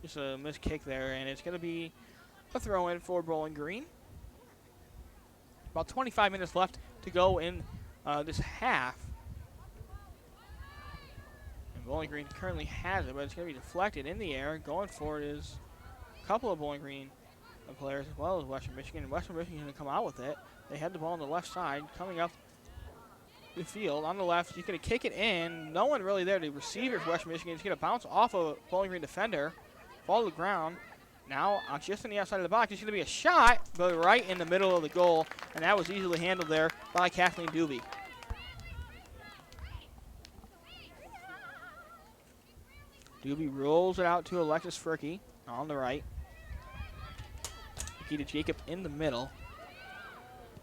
Just a missed kick there, and it's going to be a throw-in for Bowling Green. About 25 minutes left to go in this half. And Bowling Green currently has it, but it's going to be deflected in the air. Going for it is a couple of Bowling Green players as well as Western Michigan. And Western Michigan is going to come out with it. They had the ball on the left side, coming up the field. On the left, he's going to kick it in. No one really there to receive it for Western Michigan. He's going to bounce off a Bowling Green defender, fall to the ground. Now, just on the outside of the box, it's going to be a shot, but right in the middle of the goal, and that was easily handled there by Kathleen Doobie. Doobie rolls it out to Alexis Fricke on the right. Nikita Jacob in the middle.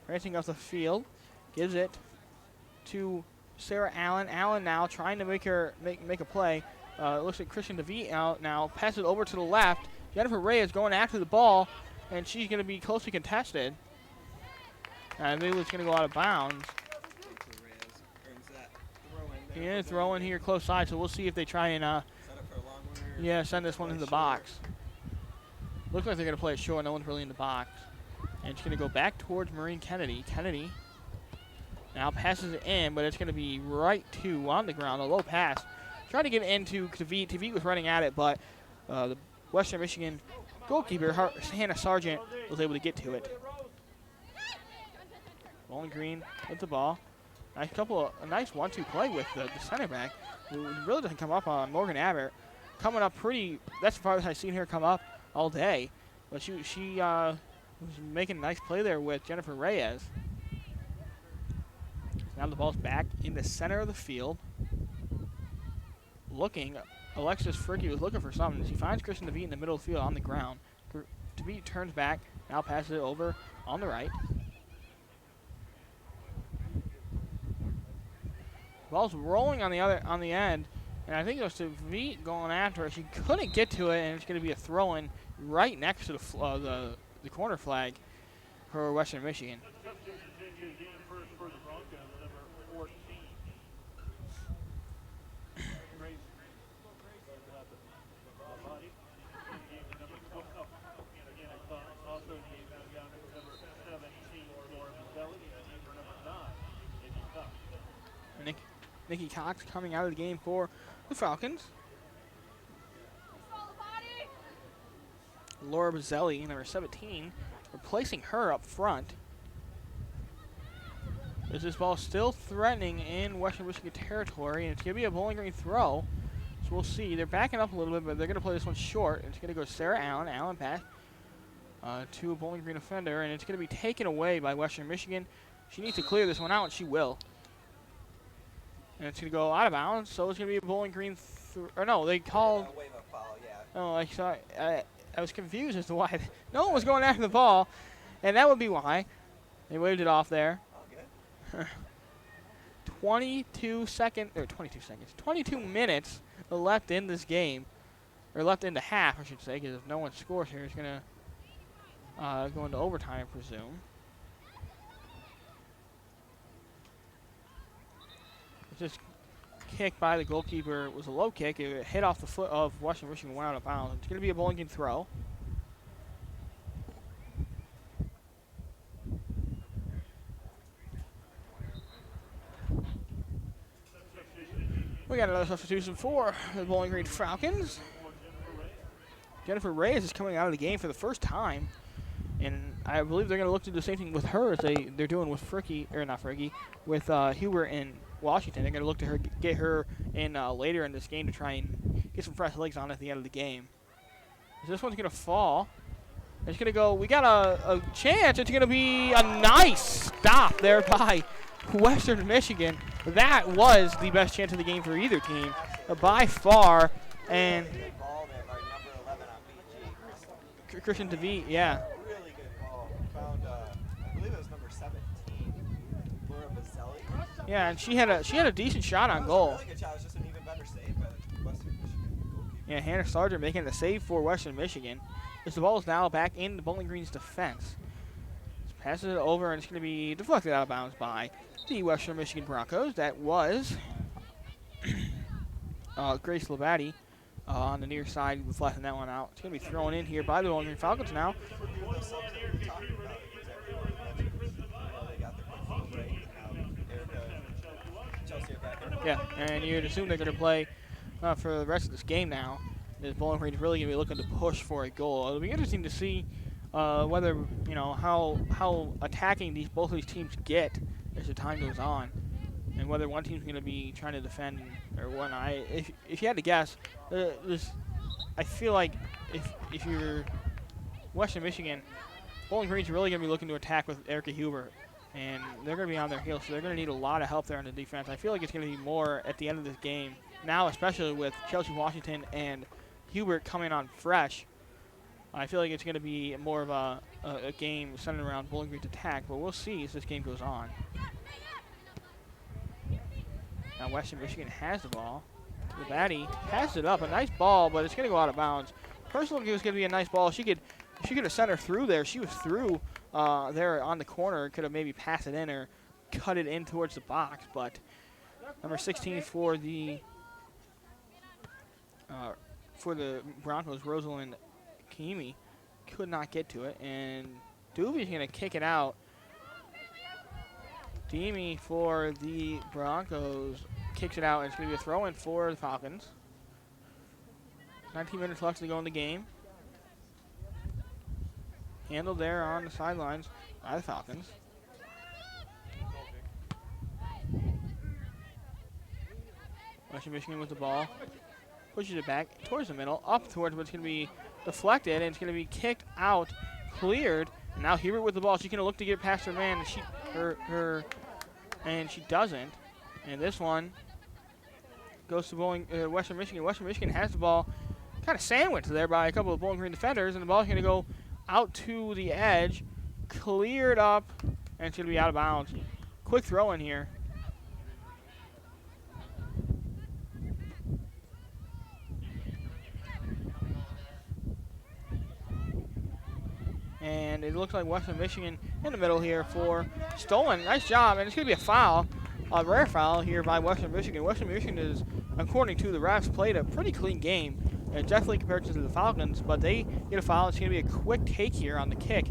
Racing up the field, gives it to Sarah Allen. Allen now trying to make a play. Looks like Christian DeVete out now. Passes it over to the left. Jennifer Reyes going after the ball, and she's going to be closely contested. Maybe it's going to go out of bounds. Yeah, throw in here close side, so we'll see if they try and send this one in the box. Looks like they're going to play it short. No one's really in the box. And it's going to go back towards Maureen Kennedy. Kennedy now passes it in, but it's going to be right to on the ground. A low pass. Trying to get into DeVete. DeVete was running at it, but the Western Michigan goalkeeper, Hannah Sargent, was able to get to it. Bowling Green with the ball. A nice 1-2 play with the center back, who really doesn't come up on Morgan Abbott. Coming up pretty, that's the farthest I've seen her come up all day. But she was making a nice play there with Jennifer Reyes. Now the ball's back in the center of the field. Alexis Fricke was looking for something. She finds Kristen DeVete in the middle of the field on the ground. DeVete turns back, now passes it over on the right. Ball's rolling on the end, and I think it was DeVete going after her. She couldn't get to it, and it's going to be a throw-in right next to the corner flag for Western Michigan. Nikki Cox coming out of the game for the Falcons. Laura Bazzelli, number 17, replacing her up front. As this ball still threatening in Western Michigan territory, and it's going to be a Bowling Green throw. So we'll see. They're backing up a little bit, but they're going to play this one short. It's going to go to Sarah Allen. Allen back to a Bowling Green offender, and it's going to be taken away by Western Michigan. She needs to clear this one out, and she will. And it's going to go out of bounds, so it's going to be a Bowling Green. Or no, they called. Wave up foul, yeah. Oh, I was confused as to why. No one was going after the ball, and that would be why. They waved it off there. All good. 22 minutes left in this game. Or left in the half, I should say, because if no one scores here, it's going to go into overtime, I presume. This kick by the goalkeeper was a low kick. It hit off the foot of Western Michigan, went out of bounds. It's going to be a Bowling Green throw. We got another substitution for the Bowling Green Falcons. Jennifer Reyes is coming out of the game for the first time. And I believe they're going to look to do the same thing with her as they're doing with with Huber and Washington. They're going to look to get her in later in this game to try and get some fresh legs on at the end of the game. So this one's going to fall. It's going to go. We got a chance. It's going to be a nice stop there by Western Michigan. That was the best chance of the game for either team by far. And Christian DeVete, yeah. Really good ball. Found, I believe it was number 17, Laura Bazzelli. Yeah, and she had a decent shot on goal. Really good shot. It was just an even better save by Western Michigan. Yeah, Hannah Sargent making the save for Western Michigan. As the ball is now back in the Bowling Green's defense. Just passes it over, and it's going to be deflected out of bounds by the Western Michigan Broncos. That was Grace Labadie on the near side, flattening that one out. It's going to be thrown in here by the Bowling Green Falcons now. Yeah, and you'd assume they're going to play for the rest of this game now. This Bowling Green's really going to be looking to push for a goal. It'll be interesting to see whether, you know, how attacking both of these teams get as the time goes on, and whether one team's going to be trying to defend or whatnot. If you had to guess, I feel like if you're Western Michigan, Bowling Green's really going to be looking to attack with Erica Hubert, and they're going to be on their heels, so they're going to need a lot of help there on the defense. I feel like it's going to be more at the end of this game now, especially with Chelsea Washington and Hubert coming on fresh. I feel like it's going to be more of a game centered around Bowling Green's attack, but we'll see as this game goes on. Now Western Michigan has the ball. Labadie passes it up, a nice ball, but it's going to go out of bounds. Personally, it was going to be a nice ball. She could have sent her through there. She was through there on the corner. Could have maybe passed it in or cut it in towards the box, but number 16 for the Broncos, Rosalind Kimi, could not get to it, and Doobie's going to kick it out. Deemy for the Broncos kicks it out, and it's going to be a throw-in for the Falcons. 19 minutes left to go in the game. Handled there on the sidelines by the Falcons. Western Michigan with the ball. Pushes it back towards the middle, up towards what's going to be deflected, and it's going to be kicked out, cleared. And now Hubert with the ball. She's going to look to get past her man, and she doesn't. And this one goes to Western Michigan. Western Michigan has the ball kind of sandwiched there by a couple of Bowling Green defenders, and the ball is going to go out to the edge, cleared up, and it's going to be out of bounds. Quick throw in here. And it looks like Western Michigan in the middle here for stolen. Nice job, and it's going to be a foul, a rare foul here by Western Michigan. Western Michigan is, according to the refs, played a pretty clean game, definitely compared to the Falcons, but they get a foul. It's going to be a quick take here on the kick,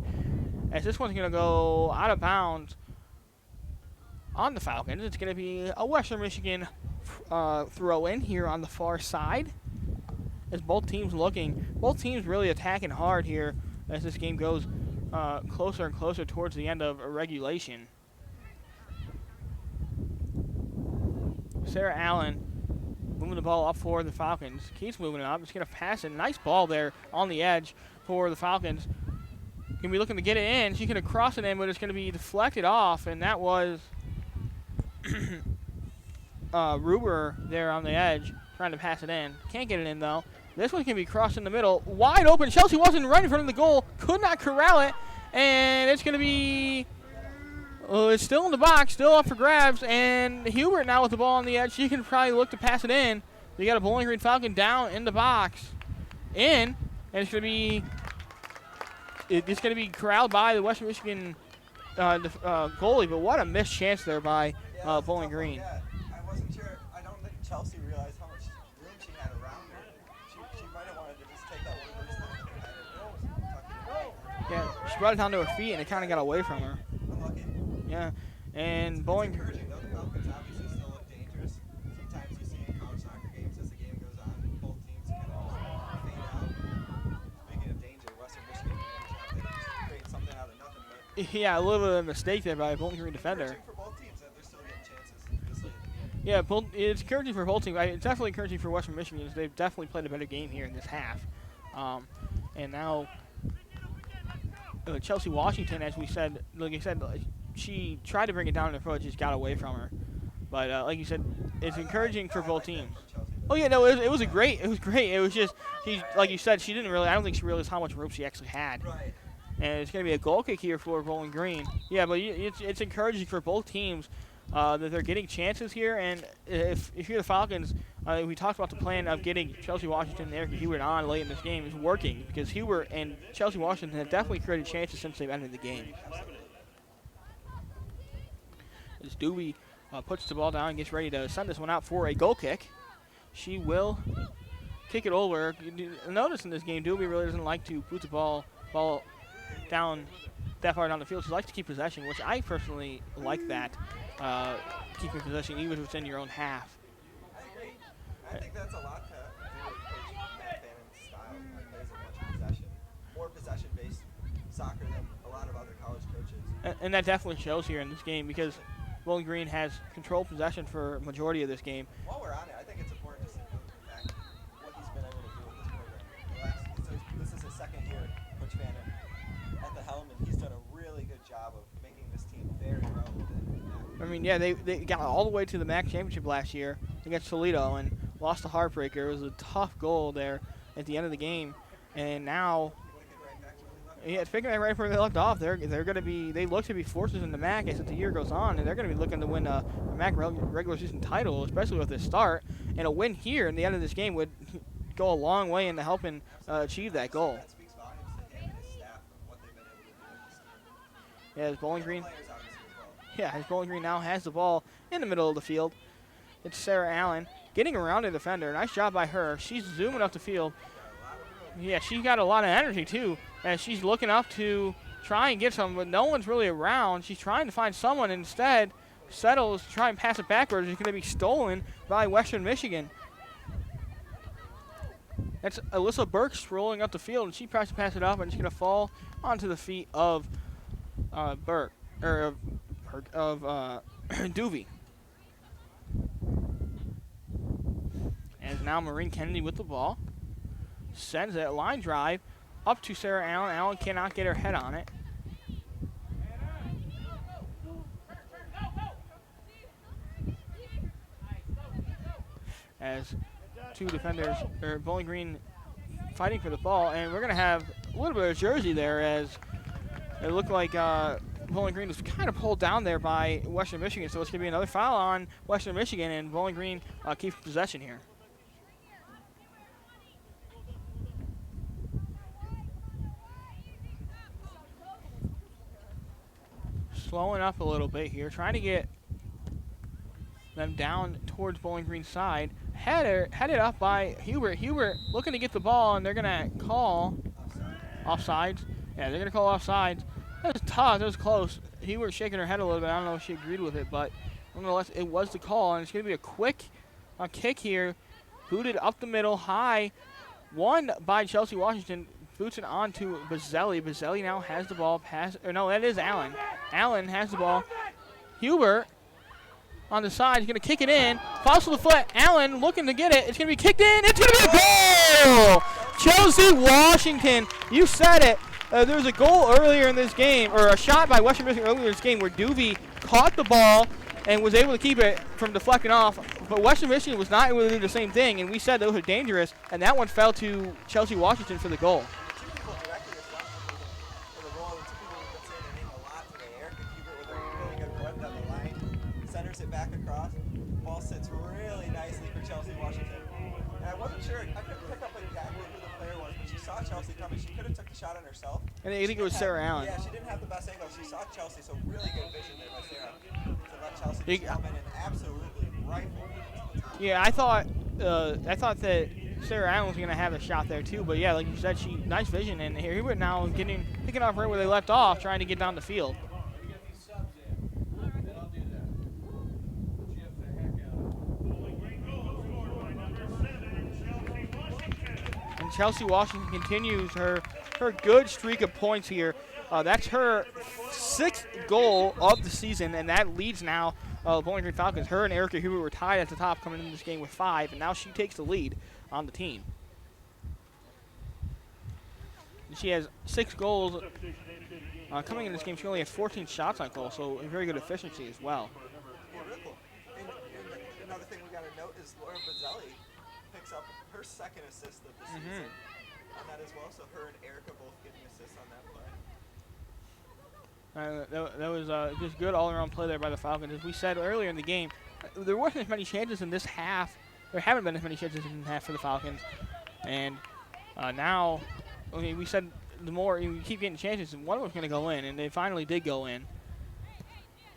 as this one's going to go out of bounds on the Falcons. It's going to be a Western Michigan throw in here on the far side, as both teams really attacking hard here as this game goes closer and closer towards the end of regulation. Sarah Allen moving the ball up for the Falcons. Keeps moving it up. It's going to pass it. Nice ball there on the edge for the Falcons. Going to be looking to get it in. She's going to cross it in, but it's going to be deflected off, and that was Ruber there on the edge trying to pass it in. Can't get it in, though. This one can be crossed in the middle. Wide open. Chelsea wasn't right in front of the goal. Could not corral it. And it's going to be... it's still in the box. Still up for grabs. And Hubert now with the ball on the edge. She can probably look to pass it in. They got a Bowling Green Falcon down in the box. And it's going to be... It's going to be corralled by the Western Michigan goalie. But what a missed chance there by Bowling Green. Yeah, I wasn't sure. I don't think Chelsea realized how much room she had around her. She might have wanted to just take that one first. Yeah, she brought it down to her feet, and it kind of got away from her. Unlucky. Yeah, and Bowling... Encouraging, though. The Falcons obviously still look dangerous. Sometimes you see in college soccer games as the game goes on, both teams kind of just fade out. Speaking of danger, Western Michigan create something out of nothing. But Yeah, a little bit of a mistake there by a Bowling Green defender. for both teams that they're still getting chances this late in the game. Yeah, it's encouraging for both teams. It's definitely encouraging for Western Michigan. They've definitely played a better game here in this half. And now Chelsea Washington, as we said, like I said, she tried to bring it down in the foot, just got away from her. But like you said, it's encouraging for both teams. Oh yeah, no, it was great. It was great. It was just, like you said, she didn't really. I don't think she realized how much room she actually had. Right. And it's going to be a goal kick here for Bowling Green. Yeah, but it's encouraging for both teams that they're getting chances here. And if you're the Falcons, we talked about the plan of getting Chelsea Washington and Erica Hubert on late in this game is working, because Hubert and Chelsea Washington have definitely created chances since they've entered the game. As Doobie puts the ball down and gets ready to send this one out for a goal kick. she will kick it over. Notice in this game, Doobie really doesn't like to put the ball down that far down the field. She likes to keep possession, which I personally like that, keeping possession even if it's in your own half. I agree. I think that's a lot to Coach Matt Bannon's style. He plays a bunch of possession, more possession-based soccer than a lot of other college coaches. And that definitely shows here in this game because Bowling Green has controlled possession for a majority of this game. While we're on it, I think it's important to see back what he's been able to do with this program. This is his second year, Coach Bannon, at the helm, and he's done a really good job of making this team very relevant. I mean, yeah, they got all the way to the MAC championship last year against Toledo and lost the heartbreaker. It was a tough goal there at the end of the game, and now, yeah, it's picking it right where they left off. They're going to be, they look to be forces in the MAC as the year goes on, and they're going to be looking to win a MAC regular season title, especially with this start. And a win here in the end of this game would go a long way into helping achieve that goal. That speaks volumes to him and his staff and what they've been able to do with this team. Yeah, as Bowling Green. Players obviously as well. Yeah, as Bowling Green now has the ball in the middle of the field. It's Sarah Allen getting around the defender. Nice job by her. She's zooming up the field. Yeah, she's got a lot of energy, too, as she's looking up to try and get some, but no one's really around. She's trying to find someone. Instead, settles to try and pass it backwards. It's going to be stolen by Western Michigan. That's Alyssa Burke strolling up the field, and she tries to pass it up, and it's going to fall onto the feet of Burke, or of Duvey. And now Maureen Kennedy with the ball. Sends it, line drive, up to Sarah Allen. Allen cannot get her head on it. As two defenders, or Bowling Green fighting for the ball, and we're going to have a little bit of jersey there as it looked like Bowling Green was kind of pulled down there by Western Michigan, so it's going to be another foul on Western Michigan, and Bowling Green keeps possession here. Slowing up a little bit here, trying to get them down towards Bowling Green's side. Headed up by Hubert. Hubert looking to get the ball, and they're going to call offsides. Yeah, they're going to call offsides. That was tough. That was close. Hubert shaking her head a little bit. I don't know if she agreed with it, but nonetheless, it was the call, and it's going to be a quick kick here. Booted up the middle, high. Won by Chelsea Washington. Boots it on to Bazzelli. Bazzelli now has the ball. No, that is Allen. Allen has the ball. Hubert on the side. He's going to kick it in. Falls to the foot. Allen looking to get it. It's going to be kicked in. It's going to be a goal! Chelsea Washington. You said it. There was a goal earlier in this game, or a shot by Western Michigan earlier in this game where Duvey caught the ball and was able to keep it from deflecting off. But Western Michigan was not able to do the same thing, and we said those were dangerous, and that one fell to Chelsea Washington for the goal. It back across. Ball sits really nicely for Chelsea Washington. And I wasn't sure, I couldn't pick up exactly who the player was, but she saw Chelsea coming. She could have took the shot on herself. And I think it was Sarah Allen. Yeah, she didn't have the best angle. She saw Chelsea, so really good vision there by Sarah to let Chelsea just come in and absolutely rifle. Yeah, I thought that Sarah Allen was going to have a shot there too, but yeah, like you said, she nice vision, and here we were now picking off right where they left off, trying to get down the field. Chelsea Washington continues her good streak of points here. That's her 6th goal of the season, and that leads now Bowling Green Falcons. Her and Erica Hubert were tied at the top coming into this game with 5, and now she takes the lead on the team. And she has 6 goals coming in this game. She only has 14 shots on goal, so a very good efficiency as well. Yeah, really cool. And another thing we got to note is Laura Bazzelli picks up her 2nd assist of the season on that as well. So her and Erica both getting assists on that play. That was just good all-around play there by the Falcons. As we said earlier in the game, there wasn't as many chances in this half. There haven't been as many chances in the half for the Falcons. And now, I mean, we said the more you keep getting chances, one of them's going to go in, and they finally did go in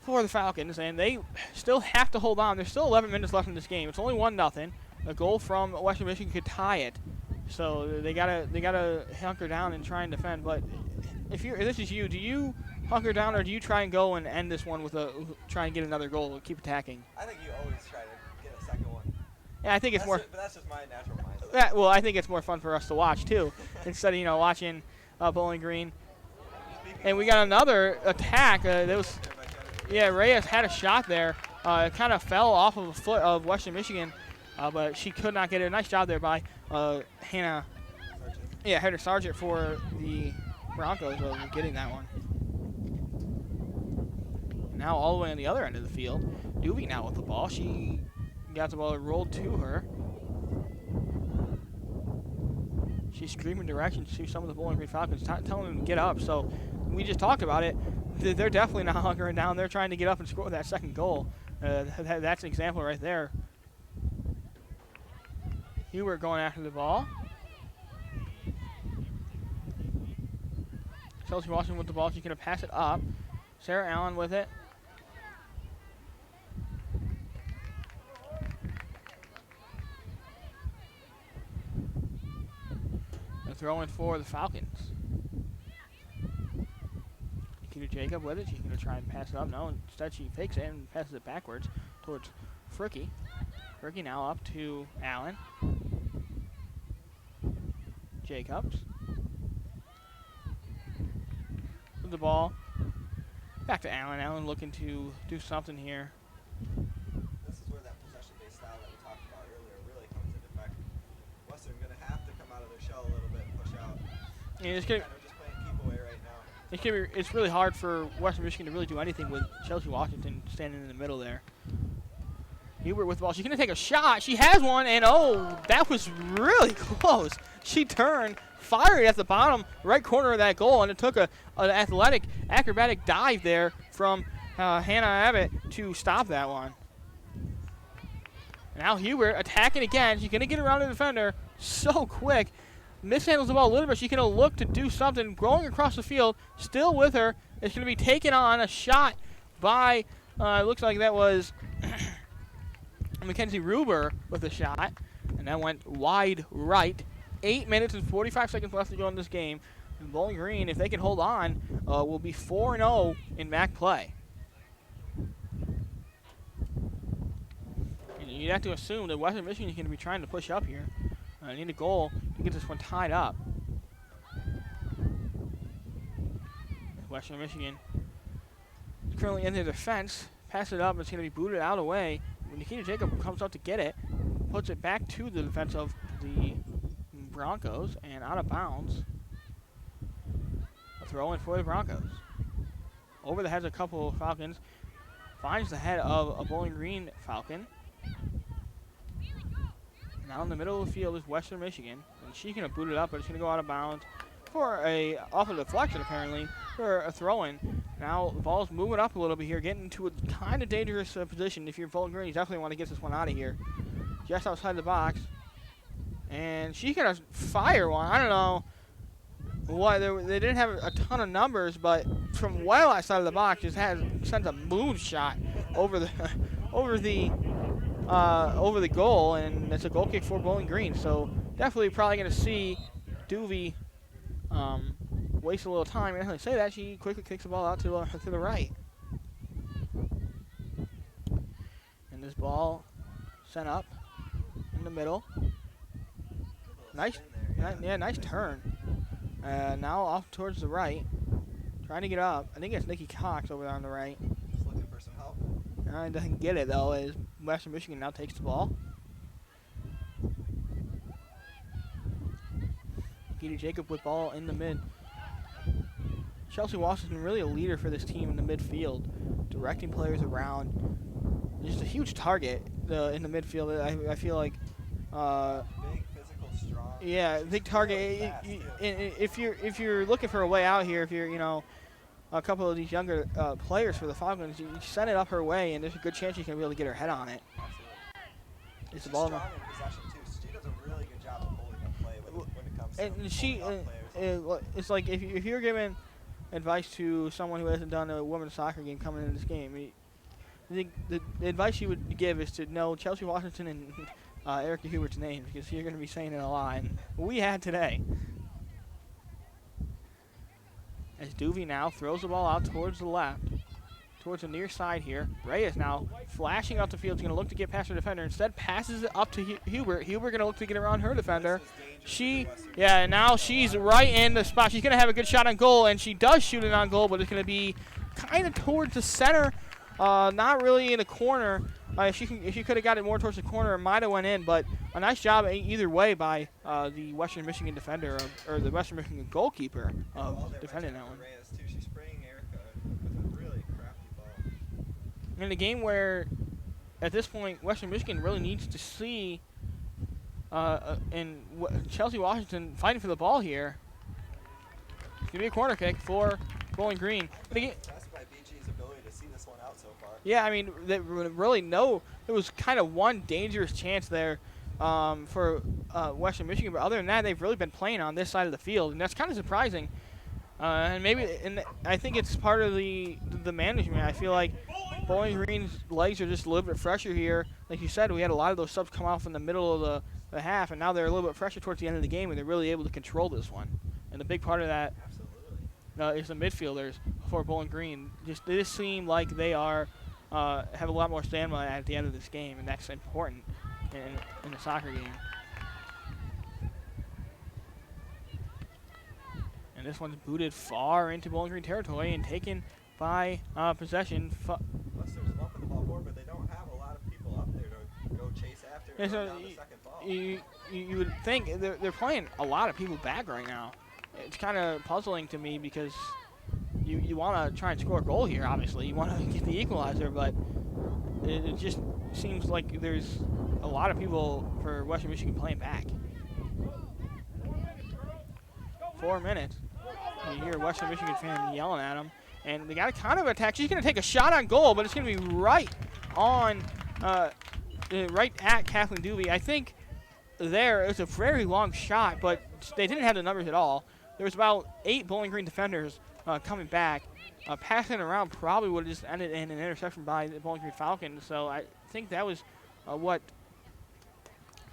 for the Falcons. And they still have to hold on. There's still 11 minutes left in this game. It's only 1-0. a goal from Western Michigan could tie it. So they gotta hunker down and try and defend. But if this is you, do you hunker down or do you try and go and end this one with try and get another goal and keep attacking? I think you always try to get a second one. Yeah, I think it's more. But that's just my natural mindset. Well, I think it's more fun for us to watch too, instead of watching Bowling Green. And we got another attack. Reyes had a shot there. It kind of fell off of the foot of Western Michigan, but she could not get it. Nice job there by Hannah. Yeah, Heather Sargent for the Broncos of getting that one. Now all the way on the other end of the field, Doobie now with the ball. She got the ball rolled to her. She's screaming directions to some of the Bowling Green Falcons, telling them to get up. So we just talked about it. They're definitely not hunkering down. They're trying to get up and score that second goal. That's an example right there. Hubert going after the ball. Chelsea Washington with the ball. She's going to pass it up. Sarah Allen with it. Throwing for the Falcons. Nikita Jacob with it. She's going to try and pass it up. No, instead she fakes it and passes it backwards towards Fricky. Fricky now up to Allen. Jacobs. With the ball. Back to Allen. Allen looking to do something here. This is where that possession-based style that we talked about earlier really comes into effect. Western going to have to come out of their shell a little bit and push out. And it's kind of just playing keep away right now. It's really hard for Western Michigan to really do anything with Chelsea Washington standing in the middle there. Hubert with the ball. She's going to take a shot. She has one, and oh, that was really close. She turned, fired at the bottom right corner of that goal, and it took an athletic, acrobatic dive there from Hannah Abbott to stop that one. Now Hubert attacking again. She's going to get around the defender so quick. Mishandles the ball a little bit. She's going to look to do something. Going across the field, still with her. It's going to be taken on. A shot by, it looks like that was Mackenzie Ruber with a shot. And that went wide right. 8 minutes and 45 seconds left to go in this game. And Bowling Green, if they can hold on, will be 4-0 in MAC play. And you'd have to assume that Western Michigan is going to be trying to push up here. Need a goal to get this one tied up. Western Michigan is currently in their defense. Pass it up. It's going to be booted out away. When Nikita Jacob comes up to get it, puts it back to the defense of the Broncos and out of bounds. A throw in for the Broncos. Over the heads of a couple of Falcons. Finds the head of a Bowling Green Falcon. Now in the middle of the field is Western Michigan, and she's going to boot it up, but it's going to go out of bounds for off of deflection apparently for a throw-in. Now the ball's moving up a little bit here, getting into a kind of dangerous position. If you're Bowling Green, you definitely want to get this one out of here. Just outside the box, and she's going to fire one. I don't know why they didn't have a ton of numbers, but from well outside of the box, just sent a moon shot over the over the goal, and it's a goal kick for Bowling Green. So definitely probably going to see Doovie waste a little time. And as I say that, she quickly kicks the ball out to the right. And this ball sent up in the middle. Nice turn. Now off towards the right. Trying to get up. I think it's Nikki Cox over there on the right. Just looking for some help. Doesn't get it, though, as Western Michigan now takes the ball. Nikita Jacob with ball in the mid. Chelsea Washington really a leader for this team in the midfield, directing players around. Just a huge target in the midfield. I feel like. Big, physical, strong. Yeah, big target. If you're looking for a way out here, if you're a couple of these younger players for the Falcons, you send it up her way, and there's a good chance you can be able to get her head on it. Absolutely. It's the ball. Strong in possession too. She does a really good job of holding up play when it comes to it's like if you're giving advice to someone who hasn't done a women's soccer game coming into this game, I think the advice you would give is to know Chelsea Washington and Erica Hubert's name because you're going to be saying it a lot. And we had today. As Duvey now throws the ball out towards the left, towards the near side here. Reyes now flashing out the field. He's going to look to get past her defender. Instead, passes it up to Hubert. Hubert going to look to get around her defender. And now she's right in the spot. She's going to have a good shot on goal, and she does shoot it on goal, but it's going to be kind of towards the center, not really in the corner. If she could have got it more towards the corner, it might have went in, but a nice job either way by the Western Michigan defender, or the Western Michigan goalkeeper of defending that one. She's spraying Erica with a really crappy ball. In a game where, at this point, Western Michigan really needs to see Chelsea Washington fighting for the ball here. It's going to be a corner kick for Bowling Green. That's by BG's ability to see this one out so far. Yeah, I mean, there was kind of one dangerous chance there for Western Michigan, but other than that, they've really been playing on this side of the field, and that's kind of surprising. And I think it's part of the management. I feel like Bowling Green's legs are just a little bit fresher here. Like you said, we had a lot of those subs come off in the middle of the half, and now they're a little bit fresher towards the end of the game, and they're really able to control this one. And the big part of that is the midfielders for Bowling Green. They just seem like they are have a lot more stamina at the end of this game, and that's important in a soccer game. And this one's booted far into Bowling Green territory and taken by possession. Western's bumping the ball forward, but they don't have a lot of people up there to go chase after it down the second ball. You would think they're playing a lot of people back right now. It's kind of puzzling to me because you want to try and score a goal here, obviously. You want to get the equalizer, but it just seems like there's a lot of people for Western Michigan playing back. 4 minutes. You hear a Western Michigan fan yelling at them, and they got a kind of attack. She's going to take a shot on goal, but it's going to be right on, right at Kathleen Duvey. I think it was a very long shot, but they didn't have the numbers at all. There was about 8 Bowling Green defenders coming back. Passing around probably would have just ended in an interception by the Bowling Green Falcons. So I think that was what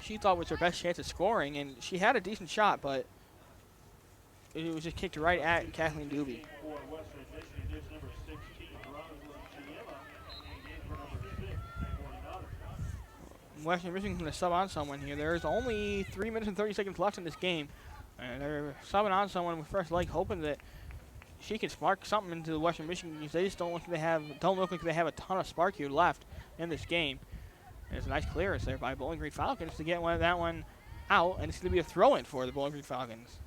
she thought was her best chance of scoring, and she had a decent shot, but it was just kicked right at Kathleen Duvey. Western Michigan's going to sub on someone here. There's only 3 minutes and 30 seconds left in this game. And they're subbing on someone with first leg, hoping that she can spark something into the Western Michigan because they just don't look like they have a ton of spark here left in this game. And there's a nice clearance there by Bowling Green Falcons to get that one out, and it's going to be a throw-in for the Bowling Green Falcons.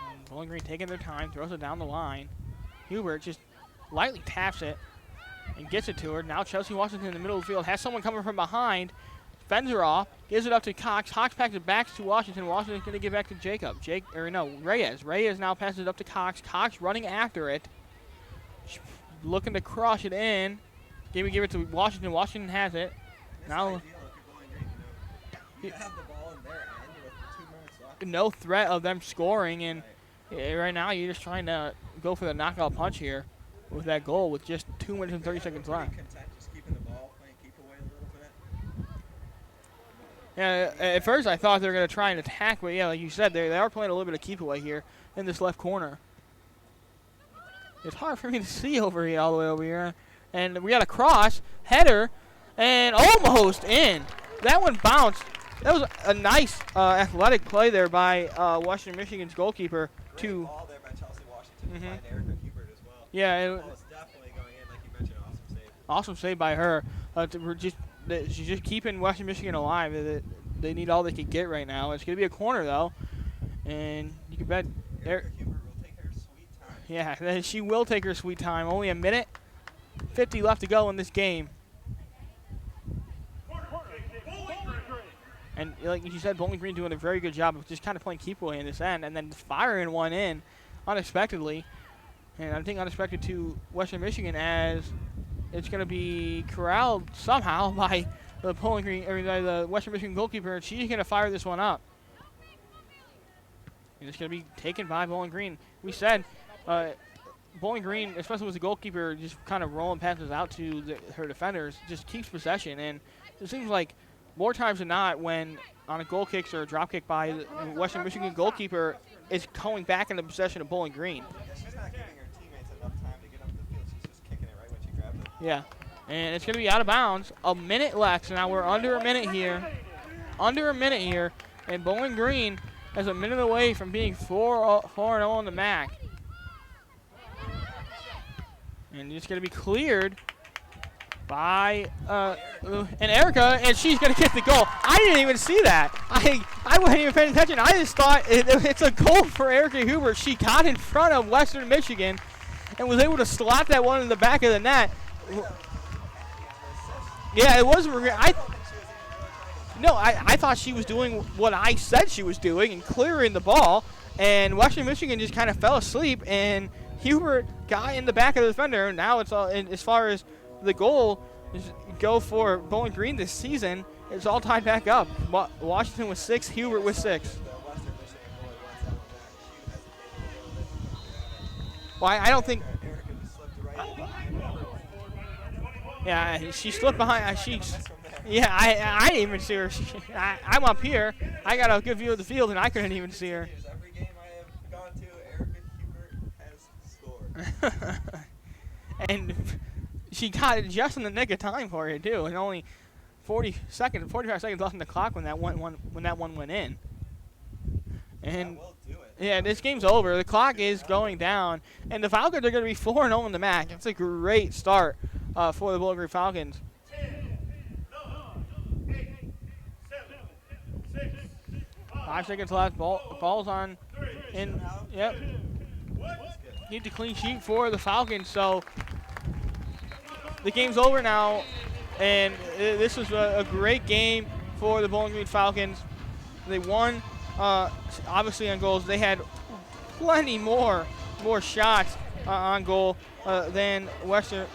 And Bowling Green taking their time, throws it down the line. Hubert just lightly taps it and gets it to her. Now Chelsea Washington in the middle of the field has someone coming from behind, fends her off, gives it up to Cox. Cox packs it back to Washington. Washington's going to give back to Jacob. Reyes. Reyes now passes it up to Cox. Cox running after it, looking to crush it in. Give it to Washington. Washington has it. Now you have the ball in their end with 2 minutes left. No threat of them scoring, and right now you're just trying to go for the knockout punch here with that goal with just 2 minutes and 30 seconds left. Content just keeping the ball, playing keep away a little bit. Yeah, at first I thought they were going to try and attack, but yeah, like you said, they are playing a little bit of keep away here in this left corner. It's hard for me to see over here, all the way over here. And we got a cross, header, and almost in. That one bounced. That was a nice athletic play there by Western Michigan's goalkeeper. Great ball there by Chelsea Washington to find Erica Hubert as well. Yeah, It was definitely going in, like you mentioned. Awesome save. Awesome save by her. She's just keeping Western Michigan alive. They need all they can get right now. It's going to be a corner, though. And you can bet Erica Hubert will take her sweet time. Yeah, she will take her sweet time. Only a minute 50 left to go in this game. And like you said, Bowling Green doing a very good job of just kind of playing keep away in this end and then firing one in unexpectedly. And I think unexpected to Western Michigan as it's going to be corralled somehow by the Bowling Green, or the Western Michigan goalkeeper, and she's going to fire this one up. And it's going to be taken by Bowling Green. We said Bowling Green, especially with the goalkeeper, just kind of rolling passes out to her defenders, just keeps possession. And it seems like more times than not, when on a goal kick or a drop kick by the Western Michigan goalkeeper, is going back into possession of Bowling Green. Yeah, she's not giving her teammates enough time to get up the field. She's just kicking it right when she grabs it. Yeah, and it's going to be out of bounds. A minute left, so now we're under a minute here. And Bowling Green is a minute away from being 4-0 on the MAC. And it's going to be cleared by and Erica, and she's going to kick the goal. I didn't even see that. I wasn't even paying attention. I just thought it's a goal for Erica Huber. She got in front of Western Michigan and was able to slot that one in the back of the net. Yeah, it was. I thought she was doing what I said she was doing and clearing the ball, and Western Michigan just kind of fell asleep, and Hubert got in the back of the defender. Now it's all, and as far as the goal go for Bowling Green this season, it's all tied back up. Washington with 6, Hubert with 6. Well, I don't think. Yeah, she slipped behind. I didn't even see her. I'm up here. I got a good view of the field, and I couldn't even see her. Every game I have gone to, Erica Hubert has scored. And she got it just in the nick of time for it too, and only 45 seconds left on the clock when that one went in. And yeah, this game's over. The clock is going down, and the Falcons are going to be 4-0 in the MAC. It's a great start for the Bowling Green Falcons. 5 seconds left. Ball's on. In. Yep. Need the clean sheet for the Falcons. So the game's over now, and this was a great game for the Bowling Green Falcons. They won, obviously on goals. They had plenty more shots on goal than Western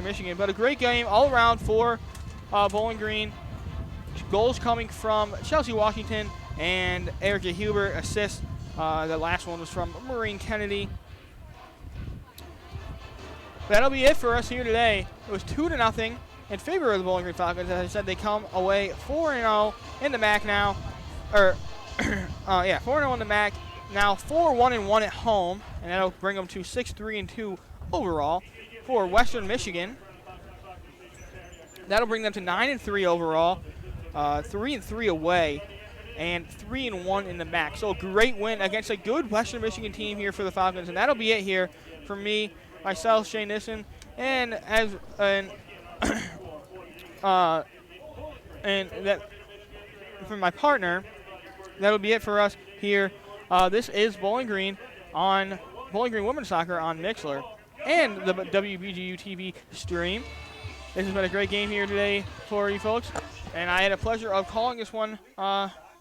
Michigan, but a great game all around for Bowling Green. Goals coming from Chelsea Washington and Erica Hubert. Assists. The last one was from Maureen Kennedy. That'll be it for us here today. It was 2-0 in favor of the Bowling Green Falcons. As I said, they come away 4-0 in the MAC now. 4-0 in the MAC. Now 4-1-1 at home, and that'll bring them to 6-3-2 overall for Western Michigan. That'll bring them to 9-3 overall, 3-3 away, and 3-1 in the MAC. So a great win against a good Western Michigan team here for the Falcons, and that'll be it here for me, myself, Shane Nissen, and that for my partner. That'll be it for us here. This is Bowling Green on Bowling Green Women's Soccer on Mixler and the WBGU-TV stream. This has been a great game here today for you folks, and I had a pleasure of calling this one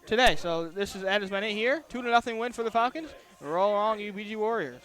today. So that has been it here. 2-0 win for the Falcons. Roll on, UBG Warriors.